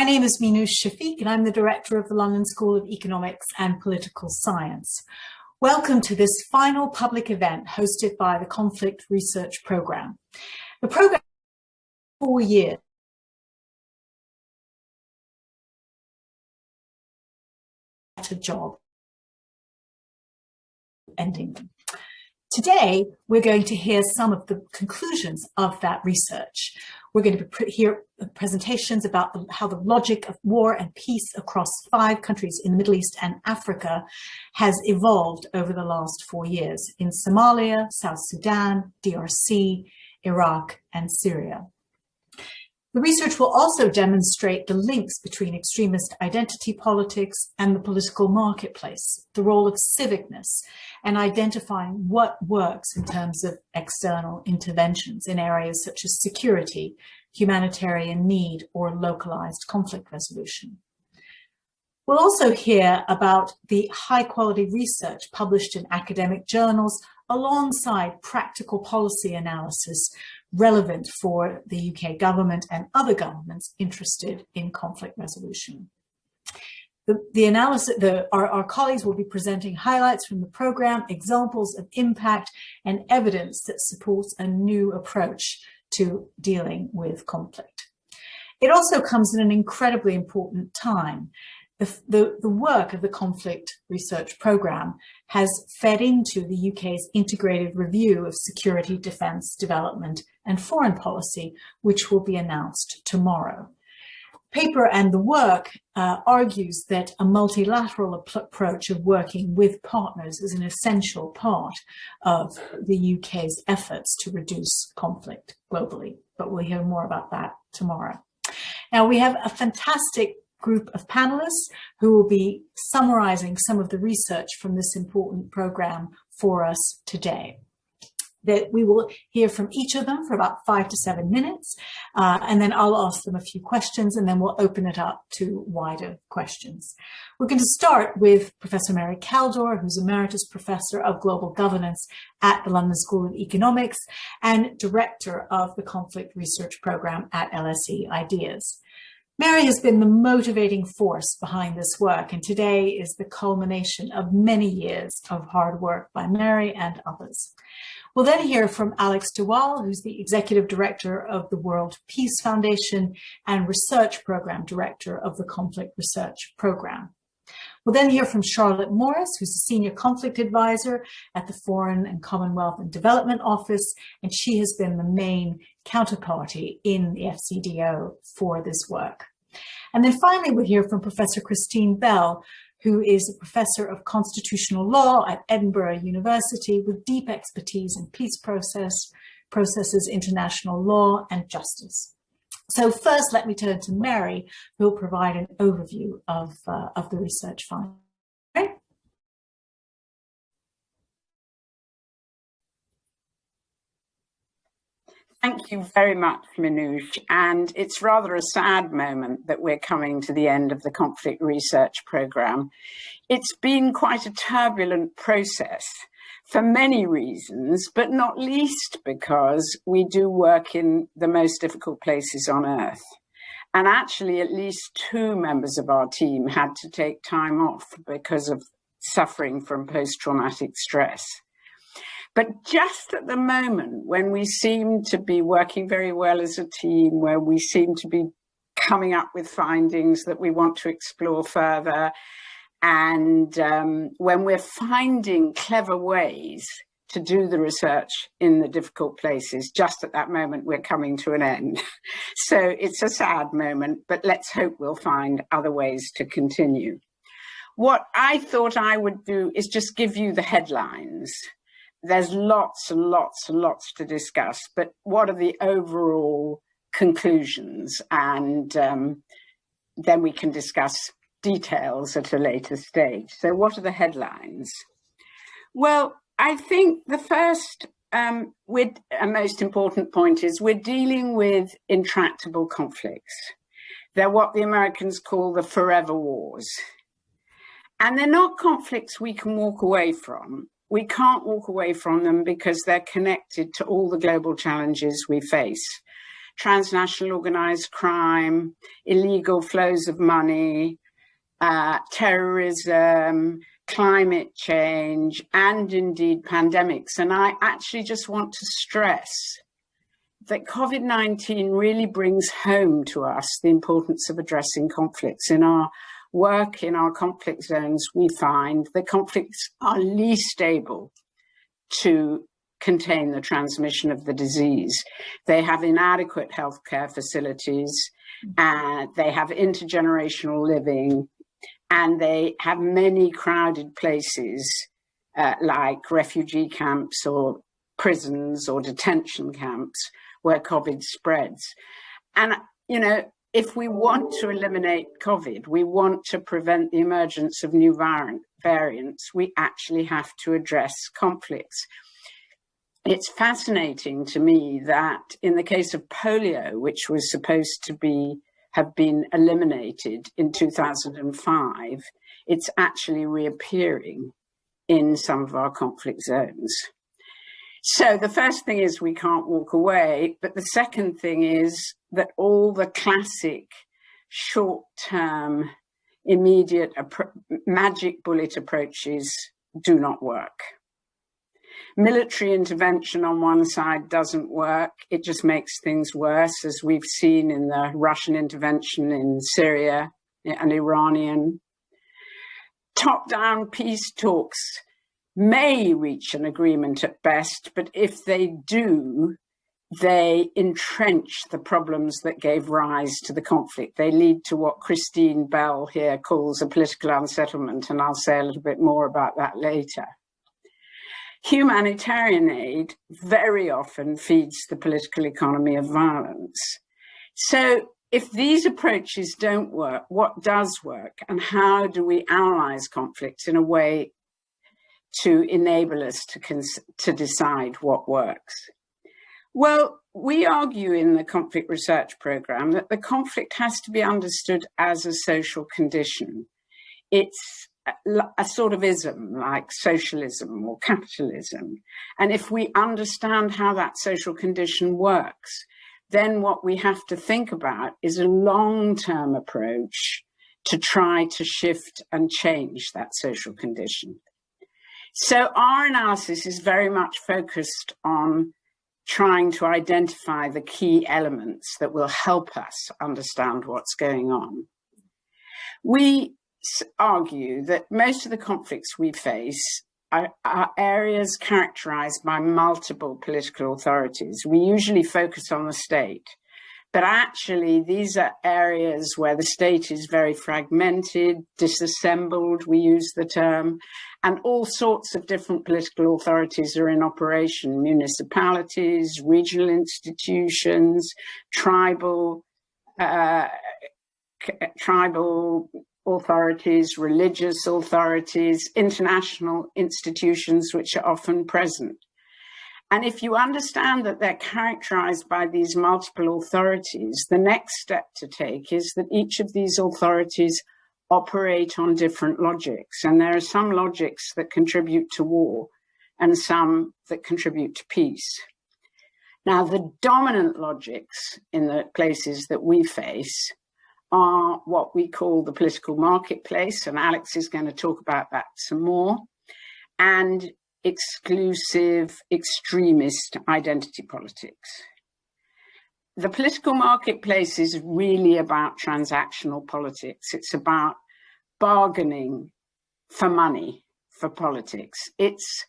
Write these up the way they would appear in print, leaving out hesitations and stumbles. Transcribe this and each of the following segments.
name is Minouche Shafiq, and I'm the director of the London School of Economics and Political Science. Welcome to this final public event hosted by the Conflict Research Programme. The programme is 4 years. A job ending them. Today, we're going to hear some of the conclusions of that research. We're going to hear presentations about how the logic of war and peace across 5 countries in the Middle East and Africa has evolved over the last 4 years in Somalia, South Sudan, DRC, Iraq, and Syria. The research will also demonstrate the links between extremist identity politics and the political marketplace, the role of civicness, and identifying what works in terms of external interventions in areas such as security, humanitarian need, or localized conflict resolution. We'll also hear about the high-quality research published in academic journals alongside practical policy analysis relevant for the UK government and other governments interested in conflict resolution. Our colleagues will be presenting highlights from the programme, examples of impact and evidence that supports a new approach to dealing with conflict. It also comes at an incredibly important time. The work of the Conflict Research Programme has fed into the UK's integrated review of security, defence, development and foreign policy, which will be announced tomorrow. The paper and the work argues that a multilateral approach of working with partners is an essential part of the UK's efforts to reduce conflict globally, but we'll hear more about that tomorrow. Now, we have a fantastic group of panelists who will be summarizing some of the research from this important program for us today. That we will hear from each of them for about 5 to 7 minutes, and then I'll ask them a few questions, and then we'll open it up to wider questions. We're going to start with Professor Mary Kaldor, who's Emeritus Professor of Global Governance at the London School of Economics and Director of the Conflict Research Programme at LSE Ideas. Mary has been the motivating force behind this work, and today is the culmination of many years of hard work by Mary and others. We'll then hear from Alex DeWaal, who's the Executive Director of the World Peace Foundation and Research Programme Director of the Conflict Research Programme. We'll then hear from Charlotte Morris, who's a Senior Conflict Advisor at the Foreign and Commonwealth and Development Office, and she has been the main counterparty in the FCDO for this work. And then finally, we'll hear from Professor Christine Bell, who is a Professor of Constitutional Law at Edinburgh University with deep expertise in peace processes, international law, and justice. So first, let me turn to Mary, who will provide an overview of the research findings. Okay. Thank you very much, Minouche. And it's rather a sad moment that we're coming to the end of the Conflict Research Programme. It's been quite a turbulent process for many reasons, but not least because we do work in the most difficult places on earth. And actually, at least 2 members of our team had to take time off because of suffering from post-traumatic stress. But just at the moment when we seem to be working very well as a team, where we seem to be coming up with findings that we want to explore further, and when we're finding clever ways to do the research in the difficult places, just at that moment we're coming to an end. So it's a sad moment, but let's hope we'll find other ways to continue. What I thought I would do is just give you the headlines. There's lots and lots and lots to discuss, but what are the overall conclusions? And then we can discuss details at a later stage. So what are the headlines? Well, I think the first and most important point is we're dealing with intractable conflicts. They're what the Americans call the forever wars. And they're not conflicts we can walk away from. We can't walk away from them because they're connected to all the global challenges we face. transnational organized crime, illegal flows of money, terrorism, climate change, and indeed pandemics. And I actually just want to stress that COVID-19 really brings home to us the importance of addressing conflicts. In our work in our conflict zones, we find that conflicts are least able to contain the transmission of the disease. They have inadequate healthcare facilities, and they have intergenerational living, and they have many crowded places like refugee camps or prisons or detention camps where COVID spreads. And, you know, if we want to eliminate COVID, we want to prevent the emergence of new variants, we actually have to address conflicts. It's fascinating to me that in the case of polio, which was supposed to have been eliminated in 2005, it's actually reappearing in some of our conflict zones. So the first thing is we can't walk away, but the second thing is that all the classic short-term, immediate magic bullet approaches do not work. Military intervention on one side doesn't work. It just makes things worse, as we've seen in the Russian intervention in Syria and Iranian. Top-down peace talks may reach an agreement at best, but if they do, they entrench the problems that gave rise to the conflict. They lead to what Christine Bell here calls a political unsettlement, and I'll say a little bit more about that later. Humanitarian aid very often feeds the political economy of violence. So if these approaches don't work, what does work, and how do we analyze conflicts in a way to enable us to decide what works? Well, we argue in the conflict research program that the conflict has to be understood as a social condition. It's a sort of ism, like socialism or capitalism. And if we understand how that social condition works, then what we have to think about is a long-term approach to try to shift and change that social condition. So our analysis is very much focused on trying to identify the key elements that will help us understand what's going on. We argue that most of the conflicts we face are areas characterized by multiple political authorities. We usually focus on the state, but actually these are areas where the state is very fragmented, disassembled, we use the term, and all sorts of different political authorities are in operation: municipalities, regional institutions, tribal authorities, religious authorities, international institutions, which are often present. And if you understand that they're characterized by these multiple authorities, the next step to take is that each of these authorities operate on different logics. And there are some logics that contribute to war and some that contribute to peace. Now, the dominant logics in the places that we face are what we call the political marketplace, and Alex is going to talk about that some more, and exclusive extremist identity politics. The political marketplace is really about transactional politics. It's about bargaining for money for politics. It's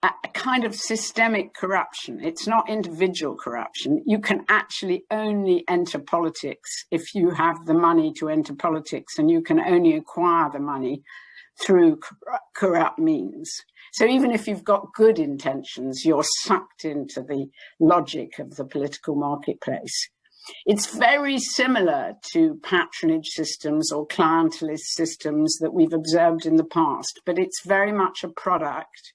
a kind of systemic corruption. It's not individual corruption. You can actually only enter politics if you have the money to enter politics, and you can only acquire the money through corrupt means. So even if you've got good intentions, you're sucked into the logic of the political marketplace. It's very similar to patronage systems or clientelist systems that we've observed in the past, but it's very much a product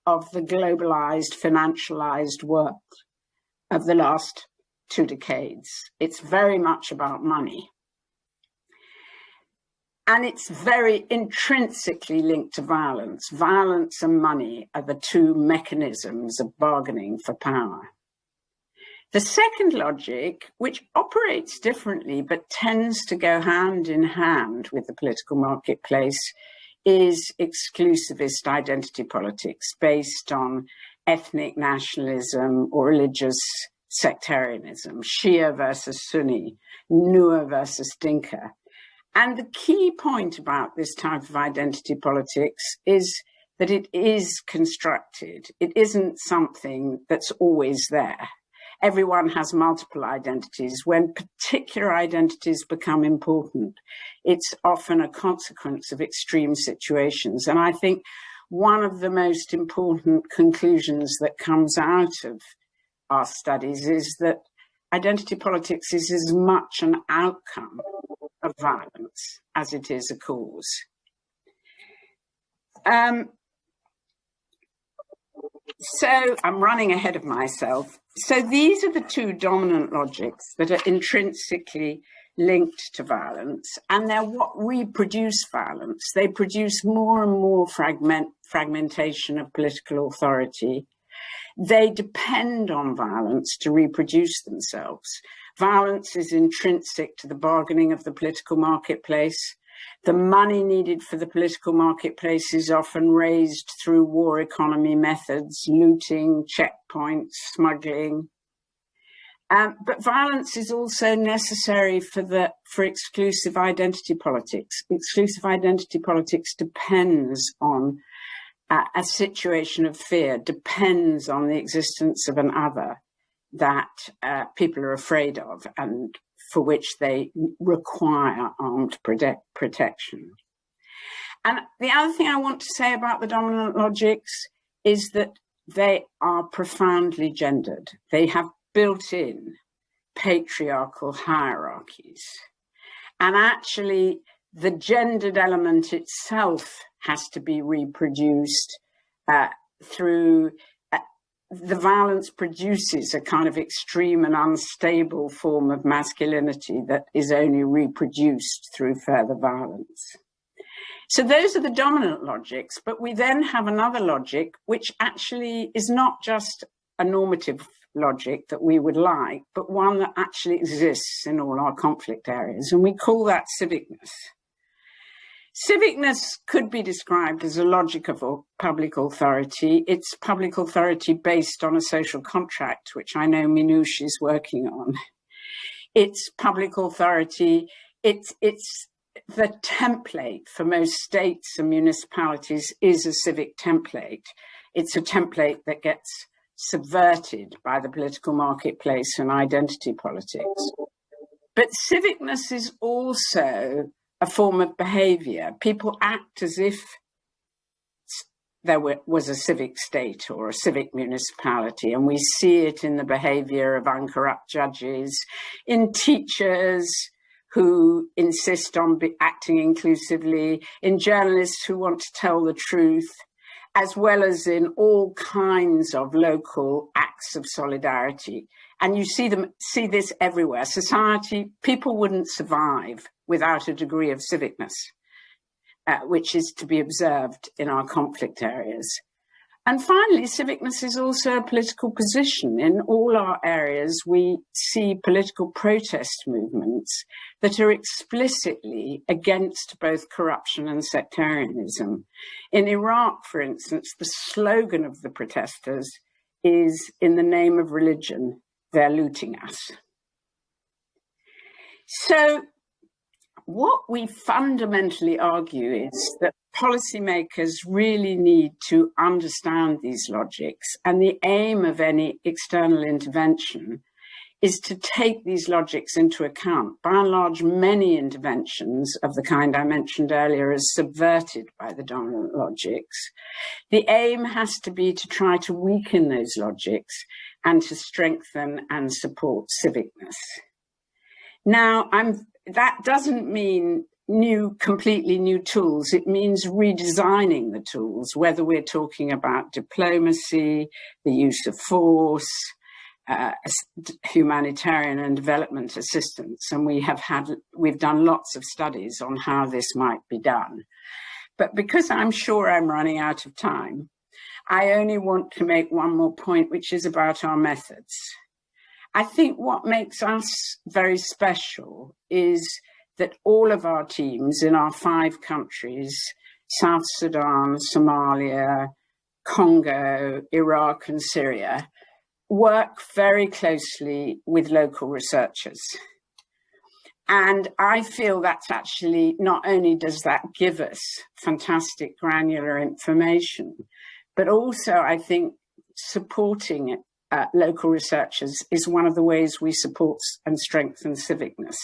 of the globalized, financialized world of the last 2 decades. It's very much about money. And it's very intrinsically linked to violence. Violence and money are the two mechanisms of bargaining for power. The second logic, which operates differently but tends to go hand in hand with the political marketplace, is exclusivist identity politics based on ethnic nationalism or religious sectarianism, Shia versus Sunni, Nuer versus Dinka. And the key point about this type of identity politics is that it is constructed. It isn't something that's always there. Everyone has multiple identities. When particular identities become important, it's often a consequence of extreme situations. And I think one of the most important conclusions that comes out of our studies is that identity politics is as much an outcome of violence as it is a cause. So I'm running ahead of myself. So these are the two dominant logics that are intrinsically linked to violence, and they're what reproduce violence. They produce more and more fragmentation of political authority. They depend on violence to reproduce themselves. Violence is intrinsic to the bargaining of the political marketplace. The money needed for the political marketplace is often raised through war economy methods, looting, checkpoints, smuggling. But violence is also necessary for exclusive identity politics. Exclusive identity politics depends on a situation of fear, depends on the existence of an other that people are afraid of and for which they require armed protection. And the other thing I want to say about the dominant logics is that they are profoundly gendered. They have built-in patriarchal hierarchies. And actually, the gendered element itself has to be reproduced through the violence produces a kind of extreme and unstable form of masculinity that is only reproduced through further violence. So those are the dominant logics, but we then have another logic, which actually is not just a normative logic that we would like, but one that actually exists in all our conflict areas, and we call that civicness. Civicness could be described as a logic of public authority. It's public authority based on a social contract, which I know Minouche is working on. It's public authority. It's the template for most states and municipalities is a civic template. It's a template that gets subverted by the political marketplace and identity politics. But civicness is also a form of behavior. People act as if there was a civic state or a civic municipality, and we see it in the behavior of uncorrupt judges, in teachers who insist on acting inclusively, in journalists who want to tell the truth, as well as in all kinds of local acts of solidarity. And you see this everywhere. Society, people wouldn't survive without a degree of civicness, which is to be observed in our conflict areas. And finally, civicness is also a political position. In all our areas, we see political protest movements that are explicitly against both corruption and sectarianism. In Iraq, for instance, the slogan of the protesters is, "In the name of religion, they're looting us." So what we fundamentally argue is that policymakers really need to understand these logics, and the aim of any external intervention is to take these logics into account. By and large, many interventions of the kind I mentioned earlier are subverted by the dominant logics. The aim has to be to try to weaken those logics and to strengthen and support civicness. Now, that doesn't mean completely new tools. It means redesigning the tools, whether we're talking about diplomacy, the use of force, humanitarian and development assistance. And we've done lots of studies on how this might be done. But because I'm sure I'm running out of time, I only want to make one more point, which is about our methods. I think what makes us very special is that all of our teams in our 5 countries, South Sudan, Somalia, Congo, Iraq, and Syria, work very closely with local researchers. And I feel that's actually, not only does that give us fantastic granular information, but also I think supporting local researchers is one of the ways we support and strengthen civicness.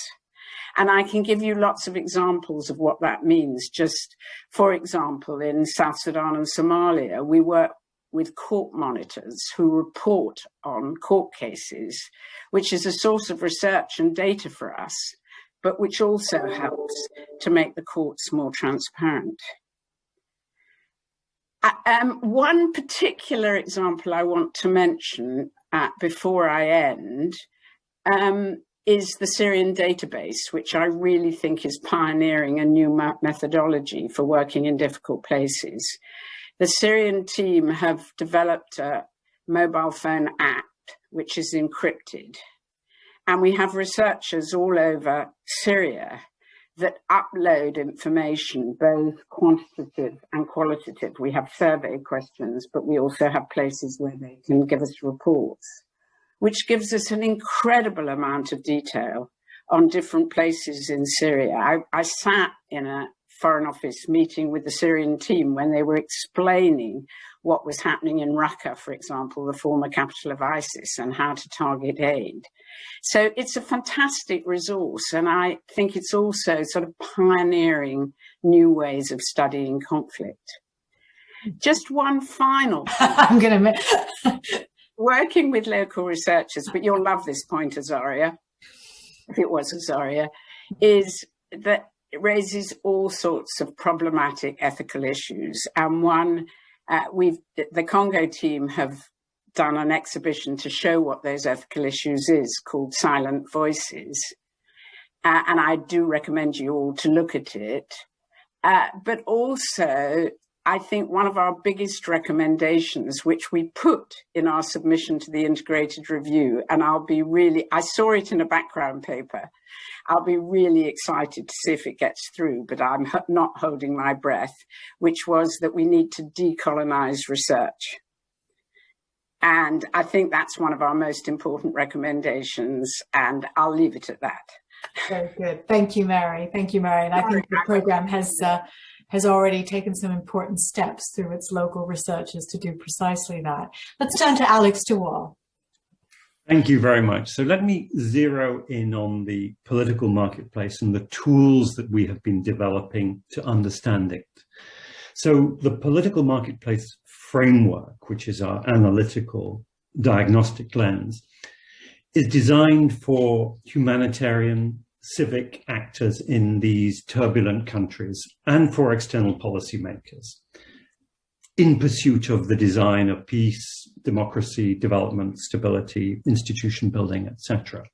And I can give you lots of examples of what that means. Just, for example, in South Sudan and Somalia, we work with court monitors who report on court cases, which is a source of research and data for us, but which also helps to make the courts more transparent. One particular example I want to mention before I end is the Syrian Database, which I really think is pioneering a new methodology for working in difficult places. The Syrian team have developed a mobile phone app, which is encrypted. And we have researchers all over Syria that upload information, both quantitative and qualitative. We have survey questions, but we also have places where they can give us reports, which gives us an incredible amount of detail on different places in Syria. I sat in a Foreign Office meeting with the Syrian team when they were explaining what was happening in Raqqa, for example, the former capital of ISIS, and how to target aid. So it's a fantastic resource, and I think it's also sort of pioneering new ways of studying conflict. Just one final I'm going to working with local researchers, but you'll love this point, Azaria, if it was Azaria, is that it raises all sorts of problematic ethical issues. And one, the Congo team have done an exhibition to show what those ethical issues is, called Silent Voices. And I do recommend you all to look at it. But also, I think one of our biggest recommendations, which we put in our submission to the integrated review, and I saw it in a background paper. I'll be really excited to see if it gets through, but I'm not holding my breath, which was that we need to decolonize research. And I think that's one of our most important recommendations, and I'll leave it at that. Very good. Thank you, Mary. Thank you, Mary. And I think the program has already taken some important steps through its local researchers to do precisely that. Let's turn to Alex Tawal. Thank you very much. So let me zero in on the political marketplace and the tools that we have been developing to understand it. So the political marketplace framework, which is our analytical diagnostic lens, is designed for humanitarian civic actors in these turbulent countries and for external policymakers in pursuit of the design of peace, democracy, development, stability, institution building, etc.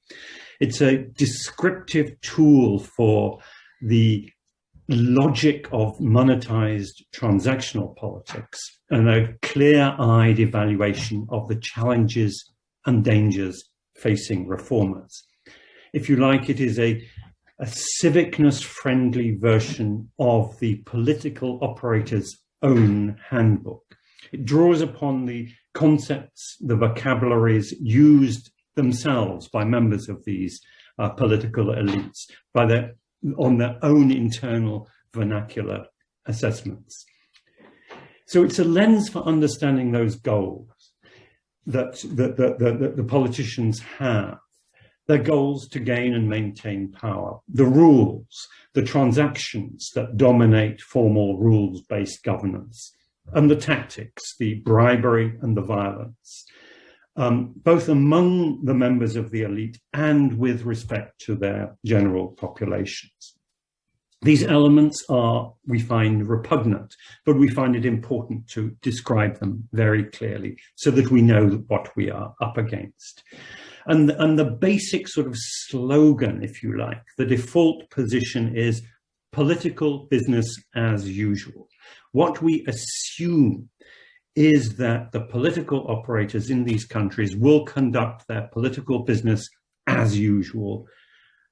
It's a descriptive tool for the logic of monetized transactional politics and a clear-eyed evaluation of the challenges and dangers facing reformers. If you like, it is a civicness-friendly version of the political operator's own handbook. It draws upon the concepts, the vocabularies used themselves by members of these political elites on their own internal vernacular assessments. So it's a lens for understanding those goals that the politicians have. Their goals to gain and maintain power, the rules, the transactions that dominate formal rules-based governance, and the tactics, the bribery and the violence, both among the members of the elite and with respect to their general populations. These elements are, we find, repugnant, but we find it important to describe them very clearly so that we know what we are up against. And the basic sort of slogan, if you like, the default position is political business as usual. What we assume is that the political operators in these countries will conduct their political business as usual.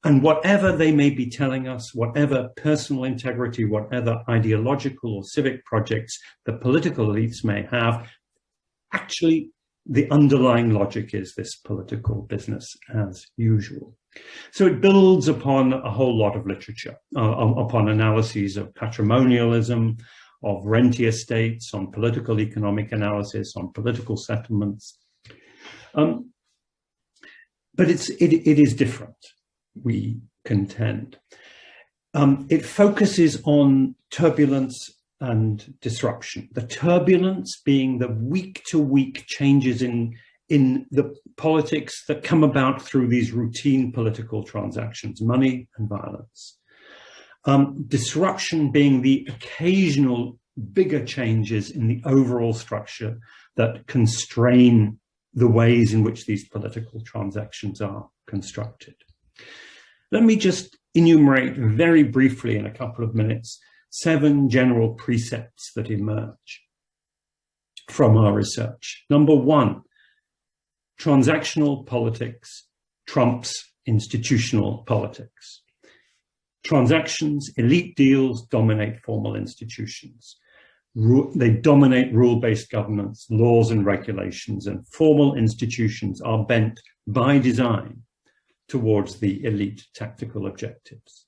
And whatever they may be telling us, whatever personal integrity, whatever ideological or civic projects the political elites may have, actually the underlying logic is this political business as usual. So it builds upon a whole lot of literature, upon analyses of patrimonialism, of rentier states, on political economic analysis, on political settlements. But it is different, we contend. It focuses on turbulence and disruption. The turbulence being the week-to-week changes in the politics that come about through these routine political transactions, money and violence. Disruption being the occasional bigger changes in the overall structure that constrain the ways in which these political transactions are constructed. Let me just enumerate very briefly in a couple of minutes 7 general precepts that emerge from our research. Number 1, transactional politics trumps institutional politics. Transactions, elite deals dominate formal institutions. They dominate rule-based governments, laws and regulations, and formal institutions are bent by design towards the elite tactical objectives.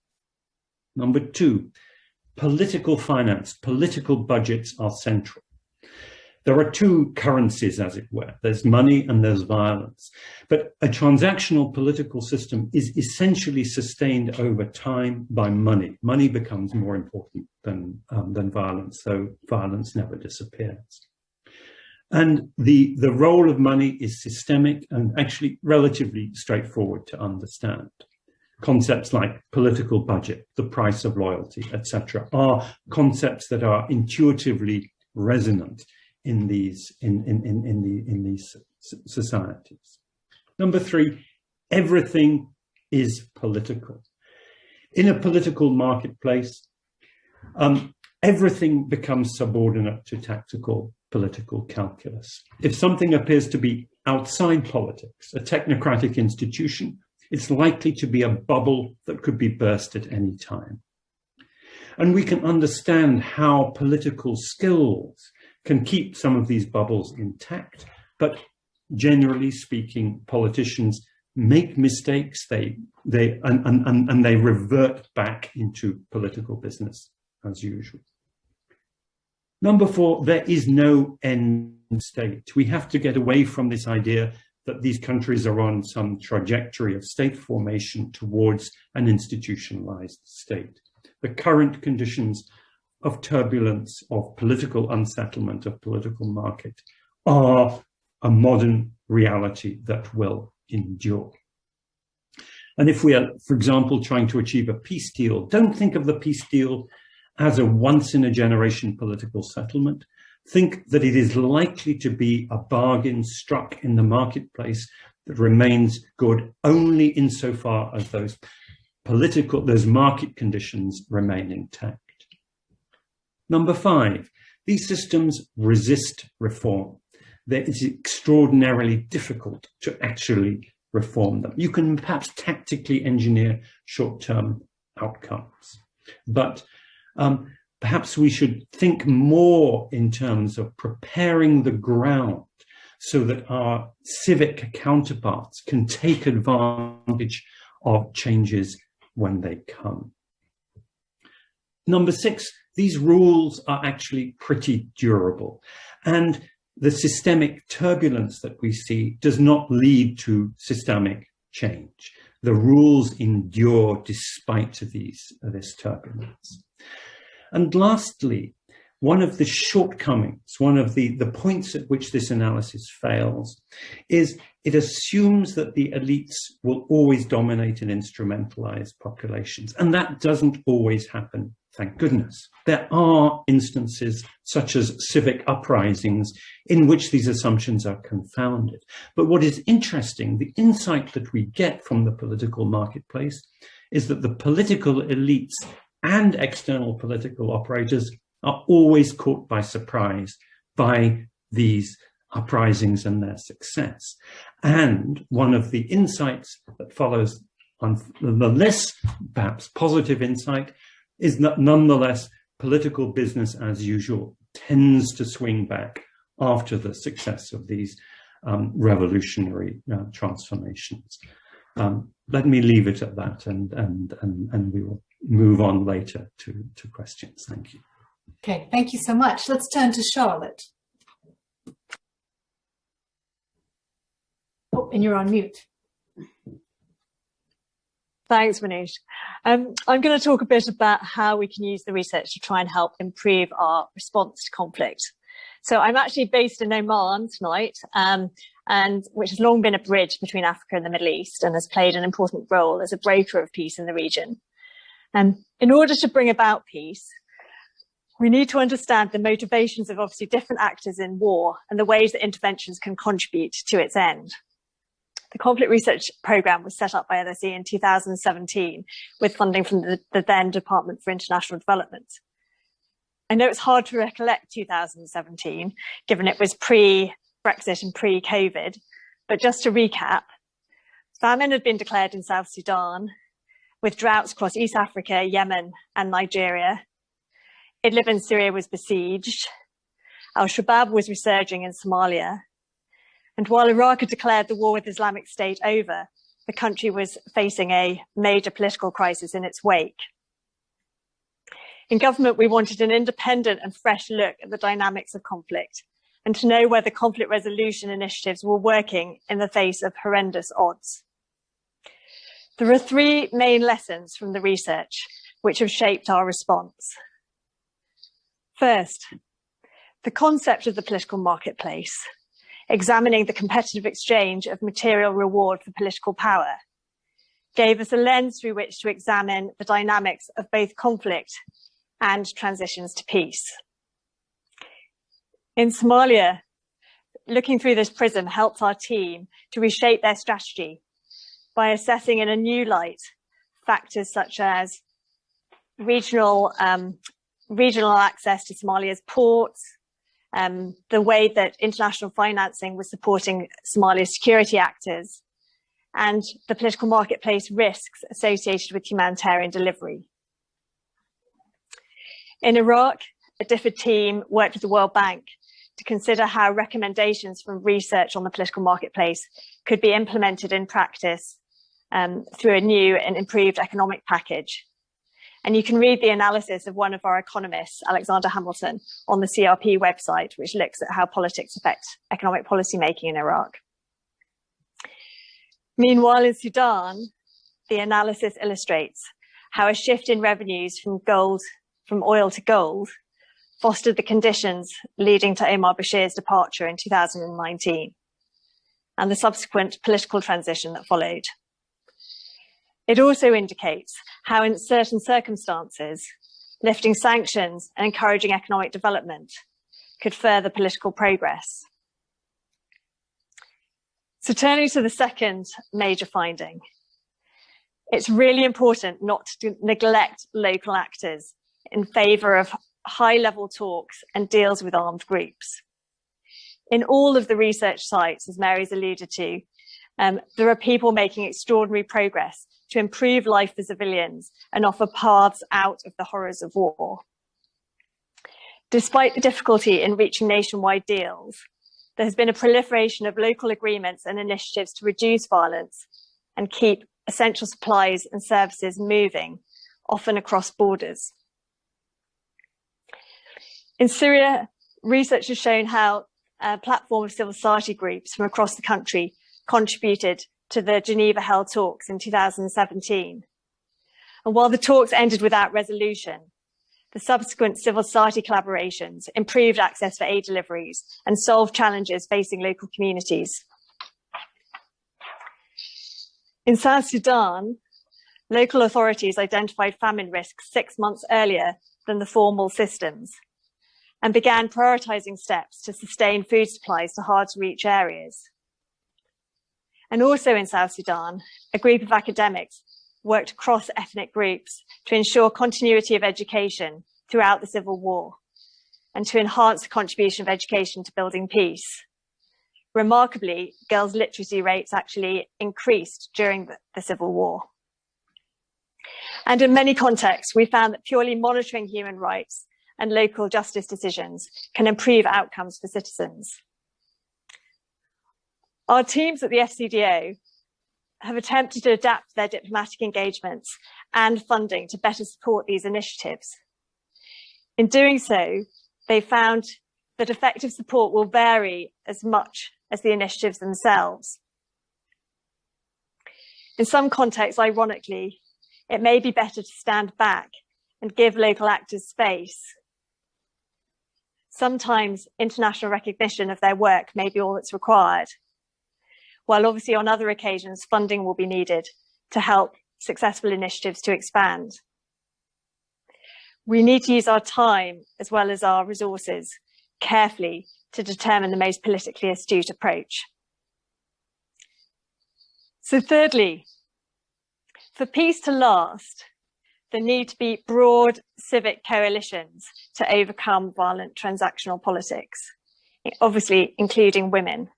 Number 2, political finance, political budgets are central. There are 2 currencies, as it were. There's money and there's violence. But a transactional political system is essentially sustained over time by money. Money becomes more important than violence, though violence never disappears. And the role of money is systemic and actually relatively straightforward to understand. Concepts like political budget, the price of loyalty, etc., are concepts that are intuitively resonant in these societies. Number 3, everything is political. In a political marketplace, everything becomes subordinate to tactical political calculus. If something appears to be outside politics, a technocratic institution, it's likely to be a bubble that could be burst at any time. And we can understand how political skills can keep some of these bubbles intact, but generally speaking, politicians make mistakes, and they revert back into political business as usual. Number 4, there is no end state. We have to get away from this idea that these countries are on some trajectory of state formation towards an institutionalized state. The current conditions of turbulence, of political unsettlement, of political market are a modern reality that will endure. And if we are, for example, trying to achieve a peace deal, don't think of the peace deal as a once-in-a-generation political settlement. Think that it is likely to be a bargain struck in the marketplace that remains good only insofar as those market conditions remain intact. Number 5, these systems resist reform. It's extraordinarily difficult to actually reform them. You can perhaps tactically engineer short-term outcomes, but perhaps we should think more in terms of preparing the ground so that our civic counterparts can take advantage of changes when they come. Number 6, these rules are actually pretty durable, and the systemic turbulence that we see does not lead to systemic change. The rules endure despite this turbulence. And lastly, one of the shortcomings, one of the points at which this analysis fails, is it assumes that the elites will always dominate and instrumentalize populations. And that doesn't always happen, thank goodness. There are instances, such as civic uprisings, in which these assumptions are confounded. But what is interesting, the insight that we get from the political marketplace, is that the political elites and external political operators are always caught by surprise by these uprisings and their success. And one of the insights that follows on the less perhaps positive insight is that nonetheless political business as usual tends to swing back after the success of these revolutionary transformations. Let me leave it at that, and we will move on later to questions. Thank you. Okay, thank you so much. Let's turn to Charlotte. Oh, and you're on mute. Thanks, Manoush. I'm going to talk a bit about how we can use the research to try and help improve our response to conflict. So I'm actually based in Oman tonight, and which has long been a bridge between Africa and the Middle East and has played an important role as a broker of peace in the region. And in order to bring about peace, we need to understand the motivations of obviously different actors in war and the ways that interventions can contribute to its end. The conflict research programme was set up by LSE in 2017 with funding from the then Department for International Development. I know it's hard to recollect 2017, given it was pre-Brexit and pre-COVID, but just to recap, famine had been declared in South Sudan, with droughts across East Africa, Yemen and Nigeria. Idlib in Syria was besieged. Al-Shabaab was resurging in Somalia. And while Iraq had declared the war with Islamic State over, the country was facing a major political crisis in its wake. In government, we wanted an independent and fresh look at the dynamics of conflict and to know whether conflict resolution initiatives were working in the face of horrendous odds. There are three main lessons from the research which have shaped our response. First, the concept of the political marketplace, examining the competitive exchange of material reward for political power, gave us a lens through which to examine the dynamics of both conflict and transitions to peace. In Somalia, looking through this prism helped our team to reshape their strategy by assessing in a new light factors such as regional access to Somalia's ports, the way that international financing was supporting Somalia's security actors, and the political marketplace risks associated with humanitarian delivery. In Iraq, a DFID team worked with the World Bank to consider how recommendations from research on the political marketplace could be implemented in practice through a new and improved economic package. And you can read the analysis of one of our economists, Alexander Hamilton, on the CRP website, which looks at how politics affect economic policymaking in Iraq. Meanwhile, in Sudan, the analysis illustrates how a shift in revenues from oil to gold fostered the conditions leading to Omar Bashir's departure in 2019 and the subsequent political transition that followed. It also indicates how in certain circumstances, lifting sanctions and encouraging economic development could further political progress. So turning to the second major finding, it's really important not to neglect local actors in favour of high-level talks and deals with armed groups. In all of the research sites, as Mary's alluded to, there are people making extraordinary progress to improve life for civilians and offer paths out of the horrors of war. Despite the difficulty in reaching nationwide deals, there has been a proliferation of local agreements and initiatives to reduce violence and keep essential supplies and services moving, often across borders. In Syria, research has shown how a platform of civil society groups from across the country contributed to the Geneva-held talks in 2017. And while the talks ended without resolution, the subsequent civil society collaborations improved access for aid deliveries and solved challenges facing local communities. In South Sudan, local authorities identified famine risks 6 months earlier than the formal systems and began prioritising steps to sustain food supplies to hard-to-reach areas. And also in South Sudan, a group of academics worked across ethnic groups to ensure continuity of education throughout the civil war and to enhance the contribution of education to building peace. Remarkably, girls' literacy rates actually increased during the Civil War. And in many contexts, we found that purely monitoring human rights and local justice decisions can improve outcomes for citizens. Our teams at the FCDO have attempted to adapt their diplomatic engagements and funding to better support these initiatives. In doing so, they found that effective support will vary as much as the initiatives themselves. In some contexts, ironically, it may be better to stand back and give local actors space. Sometimes international recognition of their work may be all that's required, while obviously on other occasions, funding will be needed to help successful initiatives to expand. We need to use our time as well as our resources carefully to determine the most politically astute approach. So thirdly, for peace to last, there need to be broad civic coalitions to overcome violent transactional politics, obviously including women.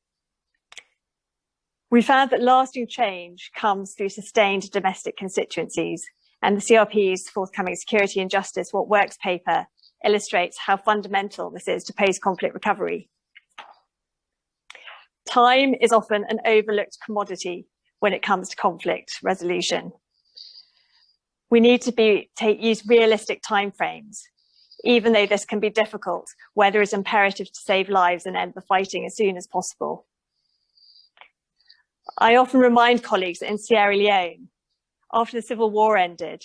We found that lasting change comes through sustained domestic constituencies, and the CRP's forthcoming Security and Justice What Works paper illustrates how fundamental this is to post-conflict recovery. Time is often an overlooked commodity when it comes to conflict resolution. We need to use realistic timeframes, even though this can be difficult, where there is imperative to save lives and end the fighting as soon as possible. I often remind colleagues that in Sierra Leone, after the civil war ended,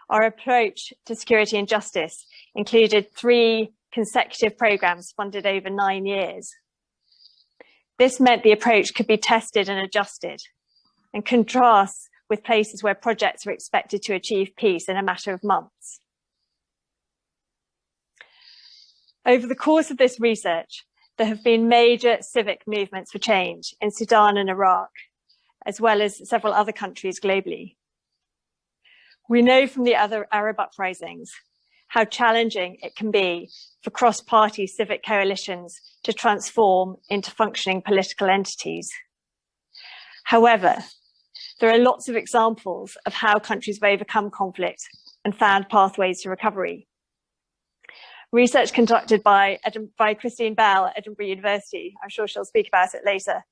our approach to security and justice included 3 consecutive programs funded over 9 years. This meant the approach could be tested and adjusted, and contrasts with places where projects were expected to achieve peace in a matter of months. Over the course of this research, there have been major civic movements for change in Sudan and Iraq, as well as several other countries globally. We know from the other Arab uprisings how challenging it can be for cross-party civic coalitions to transform into functioning political entities. However, there are lots of examples of how countries have overcome conflict and found pathways to recovery. Research conducted by Christine Bell at Edinburgh University, I'm sure she'll speak about it later,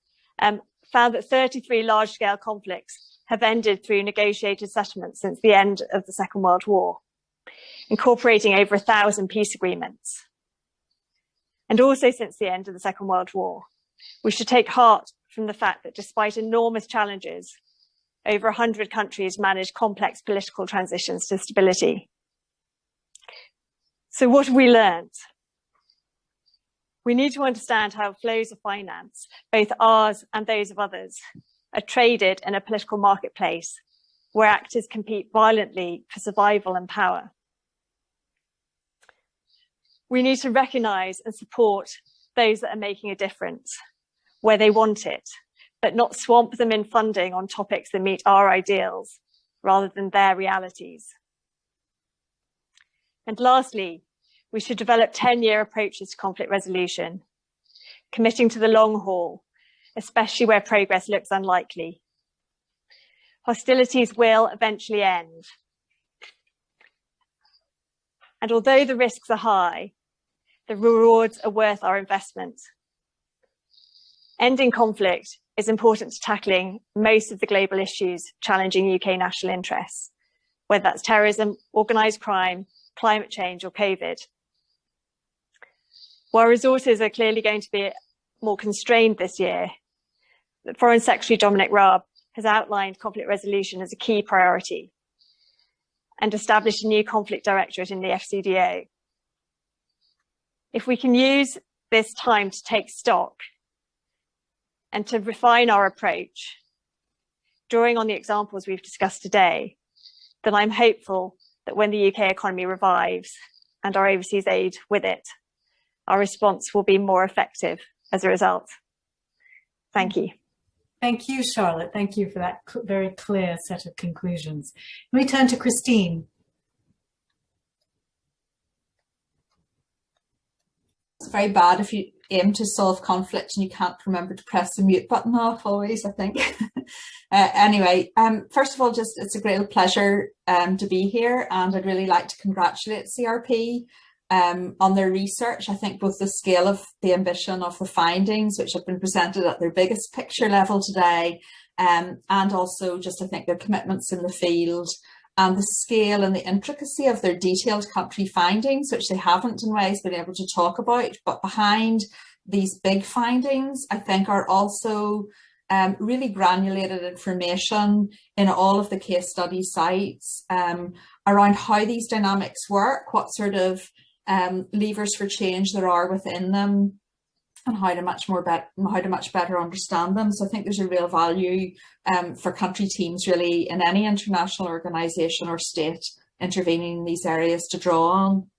found that 33 large-scale conflicts have ended through negotiated settlements since the end of the Second World War, incorporating over 1,000 peace agreements. And also since the end of the Second World War, we should take heart from the fact that despite enormous challenges, over 100 countries managed complex political transitions to stability. So what have we learned? We need to understand how flows of finance, both ours and those of others, are traded in a political marketplace where actors compete violently for survival and power. We need to recognise and support those that are making a difference where they want it, but not swamp them in funding on topics that meet our ideals rather than their realities. And lastly, we should develop 10-year approaches to conflict resolution, committing to the long haul, especially where progress looks unlikely. Hostilities will eventually end. And although the risks are high, the rewards are worth our investment. Ending conflict is important to tackling most of the global issues challenging UK national interests, whether that's terrorism, organised crime, climate change or COVID. While resources are clearly going to be more constrained this year, the Foreign Secretary Dominic Raab has outlined conflict resolution as a key priority and established a new conflict directorate in the FCDO. If we can use this time to take stock and to refine our approach, drawing on the examples we've discussed today, then I'm hopeful that when the UK economy revives and our overseas aid with it, our response will be more effective as a result. Thank you. Thank you, Charlotte. Thank you for that very clear set of conclusions. Let me turn to Christine. It's very bad if you aim to solve conflict and you can't remember to press the mute button off always, I think. Anyway, first of all, just it's a great pleasure to be here, and I'd really like to congratulate CRP on their research. I think both the scale of the ambition of the findings, which have been presented at their biggest picture level today, and also just I think their commitments in the field, and the scale and the intricacy of their detailed country findings, which they haven't in ways been able to talk about. But behind these big findings, I think are also really granulated information in all of the case study sites around how these dynamics work, what sort of levers for change there are within them, and how to much better understand them. So I think there's a real value for country teams really in any international organisation or state intervening in these areas to draw on.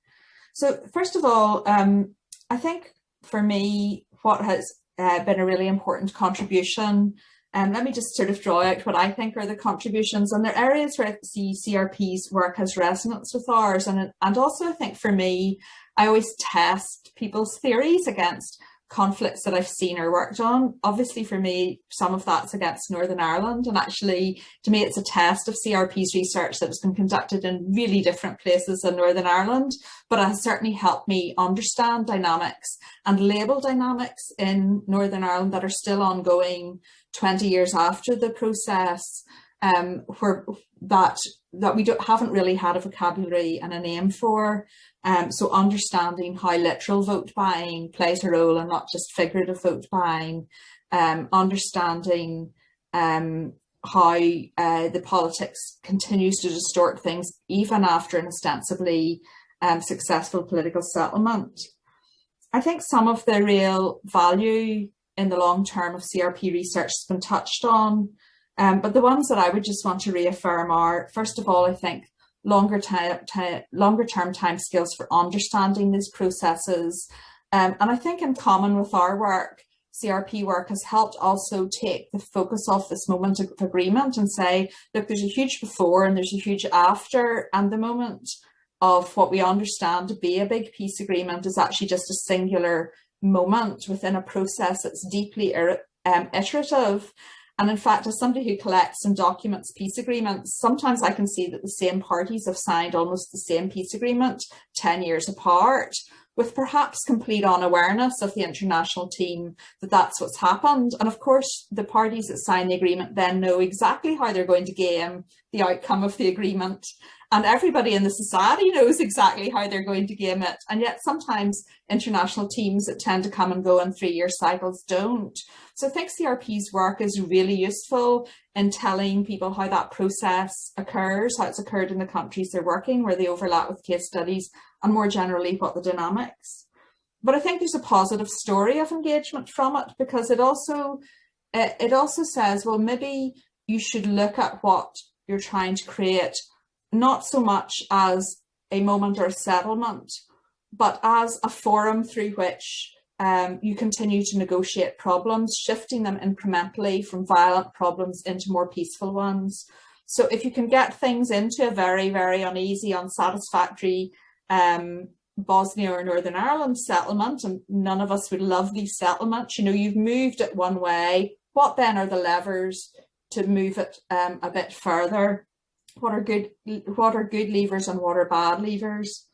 So first of all, I think for me what has been a really important contribution, let me just sort of draw out what I think are the contributions, and there are areas where CRP's work has resonance with ours, and also I think for me, I always test people's theories against conflicts that I've seen or worked on. Obviously for me, some of that's against Northern Ireland, and actually to me it's a test of CRP's research that has been conducted in really different places in Northern Ireland, but it has certainly helped me understand dynamics and label dynamics in Northern Ireland that are still ongoing 20 years after the process, where that we haven't really had a vocabulary and a name for. So understanding how literal vote buying plays a role and not just figurative vote buying, understanding how the politics continues to distort things even after an ostensibly successful political settlement. I think some of the real value in the long term of CRP research has been touched on, but the ones that I would just want to reaffirm are, first of all, I think longer term timescales for understanding these processes. And I think in common with our work, CRP work has helped also take the focus off this moment of agreement and say, look, there's a huge before and there's a huge after, and the moment of what we understand to be a big peace agreement is actually just a singular moment within a process that's deeply iterative. And in fact, as somebody who collects and documents peace agreements, sometimes I can see that the same parties have signed almost the same peace agreement 10 years apart, with perhaps complete unawareness of the international team that that's what's happened. And of course, the parties that sign the agreement then know exactly how they're going to game the outcome of the agreement. And everybody in the society knows exactly how they're going to game it. And yet sometimes international teams that tend to come and go in 3-year cycles don't. So I think CRP's work is really useful in telling people how that process occurs, how it's occurred in the countries they're working, where they overlap with case studies, and more generally, what the dynamics. But I think there's a positive story of engagement from it, because it also says, well, maybe you should look at what you're trying to create, not so much as a moment or a settlement, but as a forum through which you continue to negotiate problems, shifting them incrementally from violent problems into more peaceful ones. So if you can get things into a very, very uneasy, unsatisfactory Bosnia or Northern Ireland settlement, and none of us would love these settlements, you know, you've moved it one way, what then are the levers to move it a bit further? What are good levers and what are bad levers?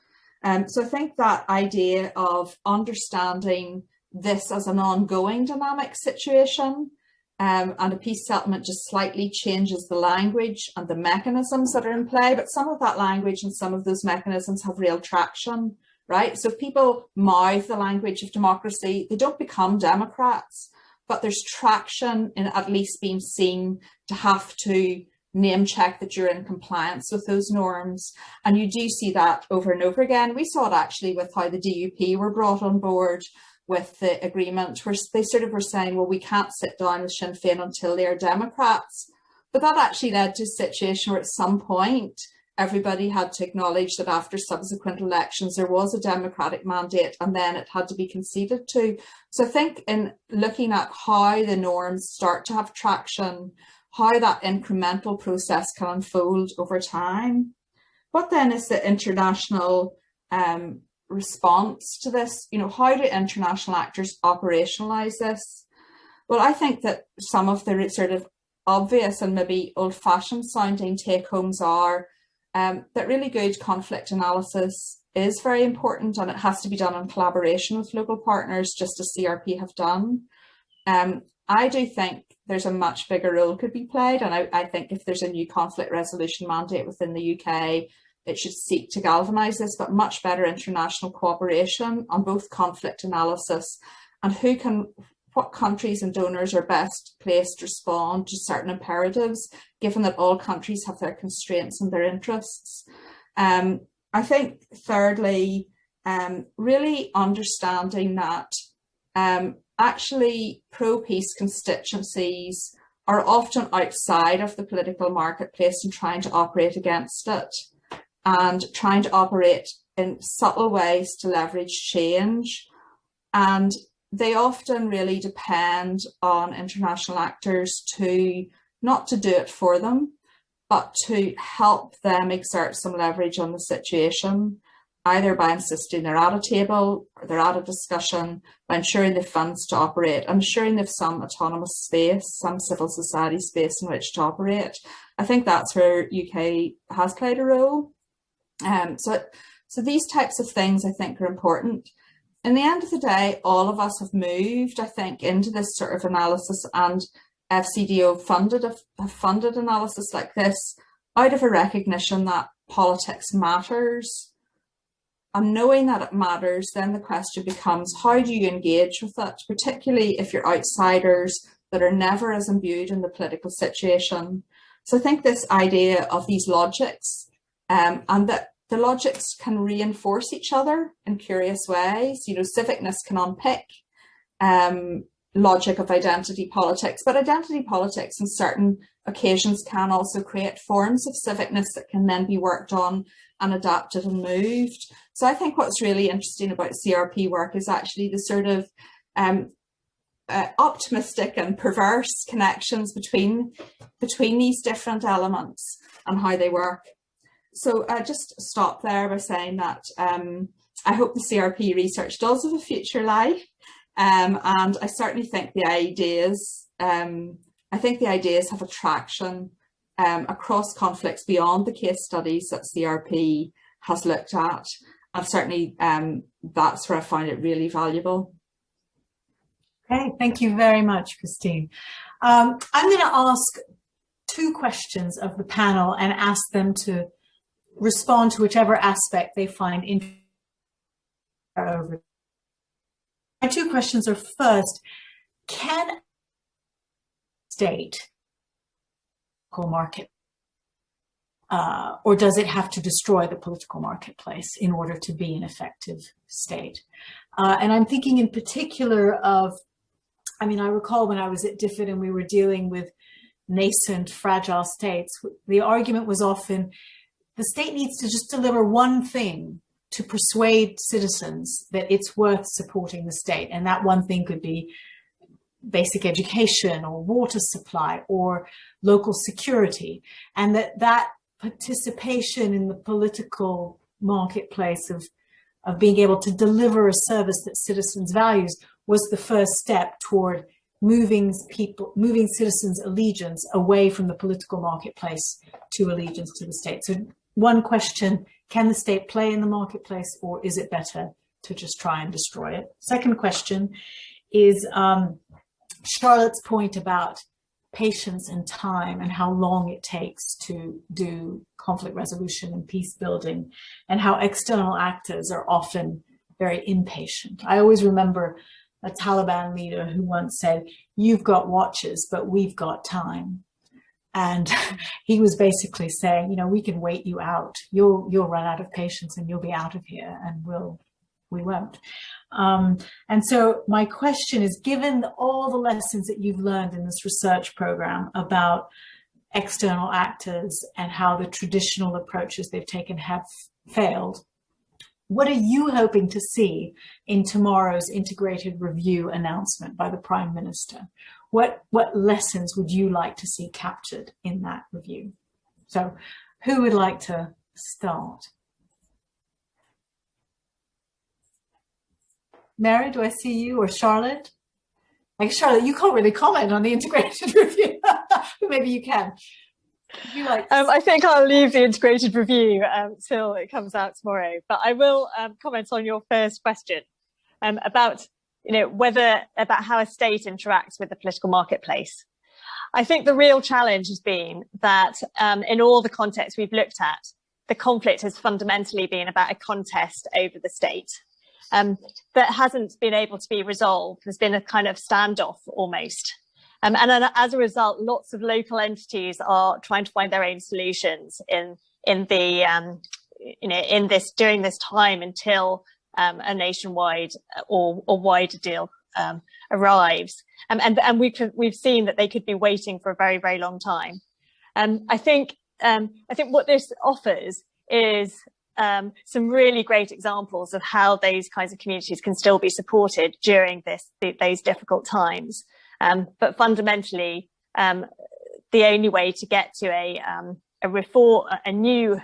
So I think that idea of understanding this as an ongoing dynamic situation, and a peace settlement just slightly changes the language and the mechanisms that are in play, but some of that language and some of those mechanisms have real traction, right? So if people mouth the language of democracy, they don't become democrats, but there's traction in at least being seen to have to name check that you're in compliance with those norms. And you do see that over and over again. We saw it actually with how the DUP were brought on board with the agreement, where they sort of were saying, well, we can't sit down with Sinn Féin until they're Democrats. But that actually led to a situation where at some point, everybody had to acknowledge that after subsequent elections, there was a democratic mandate, and then it had to be conceded to. So I think in looking at how the norms start to have traction, how that incremental process can unfold over time. What then is the international response to this, how do international actors operationalize this? Well, I think that some of the sort of obvious and maybe old-fashioned sounding take-homes are that really good conflict analysis is very important, and it has to be done in collaboration with local partners, just as CRP have done. I do think there's a much bigger role could be played, and I think if there's a new conflict resolution mandate within the UK, it should seek to galvanise this, but much better international cooperation on both conflict analysis and what countries and donors are best placed to respond to certain imperatives, given that all countries have their constraints and their interests. I think thirdly, really understanding that actually pro-peace constituencies are often outside of the political marketplace and trying to operate against it, and trying to operate in subtle ways to leverage change. And they often really depend on international actors not to do it for them, but to help them exert some leverage on the situation, either by insisting they're at a table or they're at a discussion, by ensuring they've funds to operate, and ensuring they've some autonomous space, some civil society space in which to operate. I think that's where UK has played a role. So these types of things I think are important. In the end of the day, all of us have moved, I think, into this sort of analysis, and FCDO have funded analysis like this out of a recognition that politics matters. And knowing that it matters, then the question becomes, how do you engage with it, particularly if you're outsiders that are never as imbued in the political situation. So I think this idea of these logics, and that the logics can reinforce each other in curious ways. Civicness can unpick logic of identity politics, but identity politics in certain occasions can also create forms of civicness that can then be worked on and adapted and moved. So I think what's really interesting about CRP work is actually the sort of optimistic and perverse connections between these different elements and how they work. So I just stop there by saying that I hope the CRP research does have a future life, and I certainly think the ideas have attraction across conflicts beyond the case studies that CRP has looked at, and certainly that's where I find it really valuable. Okay, thank you very much, Christine. I'm going to ask two questions of the panel and ask them to respond to whichever aspect they find interesting. My two questions are, first, can state market or does it have to destroy the political marketplace in order to be an effective state? And I'm thinking in particular of, I recall when I was at DFID and we were dealing with nascent, fragile states, the argument was often the state needs to just deliver one thing to persuade citizens that it's worth supporting the state. And that one thing could be basic education or water supply or local security. And that participation in the political marketplace of being able to deliver a service that citizens values was the first step toward moving citizens' allegiance away from the political marketplace to allegiance to the state. So one question, can the state play in the marketplace, or is it better to just try and destroy it? Second question is Charlotte's point about patience and time and how long it takes to do conflict resolution and peace building, and how external actors are often very impatient. I always remember a Taliban leader who once said, "You've got watches, but we've got time." And he was basically saying, we can wait you out. You'll run out of patience and you'll be out of here, and we won't. And so my question is, given all the lessons that you've learned in this research program about external actors and how the traditional approaches they've taken have failed, what are you hoping to see in tomorrow's integrated review announcement by the Prime Minister? What lessons would you like to see captured in that review? So who would like to start? Mary, do I see you, or Charlotte? Like, Charlotte, you can't really comment on the integrated review, but maybe you can. I think I'll leave the integrated review till it comes out tomorrow, but I will comment on your first question about how a state interacts with the political marketplace. I think the real challenge has been that in all the contexts we've looked at, the conflict has fundamentally been about a contest over the state that hasn't been able to be resolved. There's been a kind of standoff almost. And then as a result, lots of local entities are trying to find their own solutions during this time until a nationwide or wider deal arrives. And we've seen that they could be waiting for a very, very long time. I think what this offers is some really great examples of how those kinds of communities can still be supported during those difficult times. But fundamentally, the only way to get to a reform, to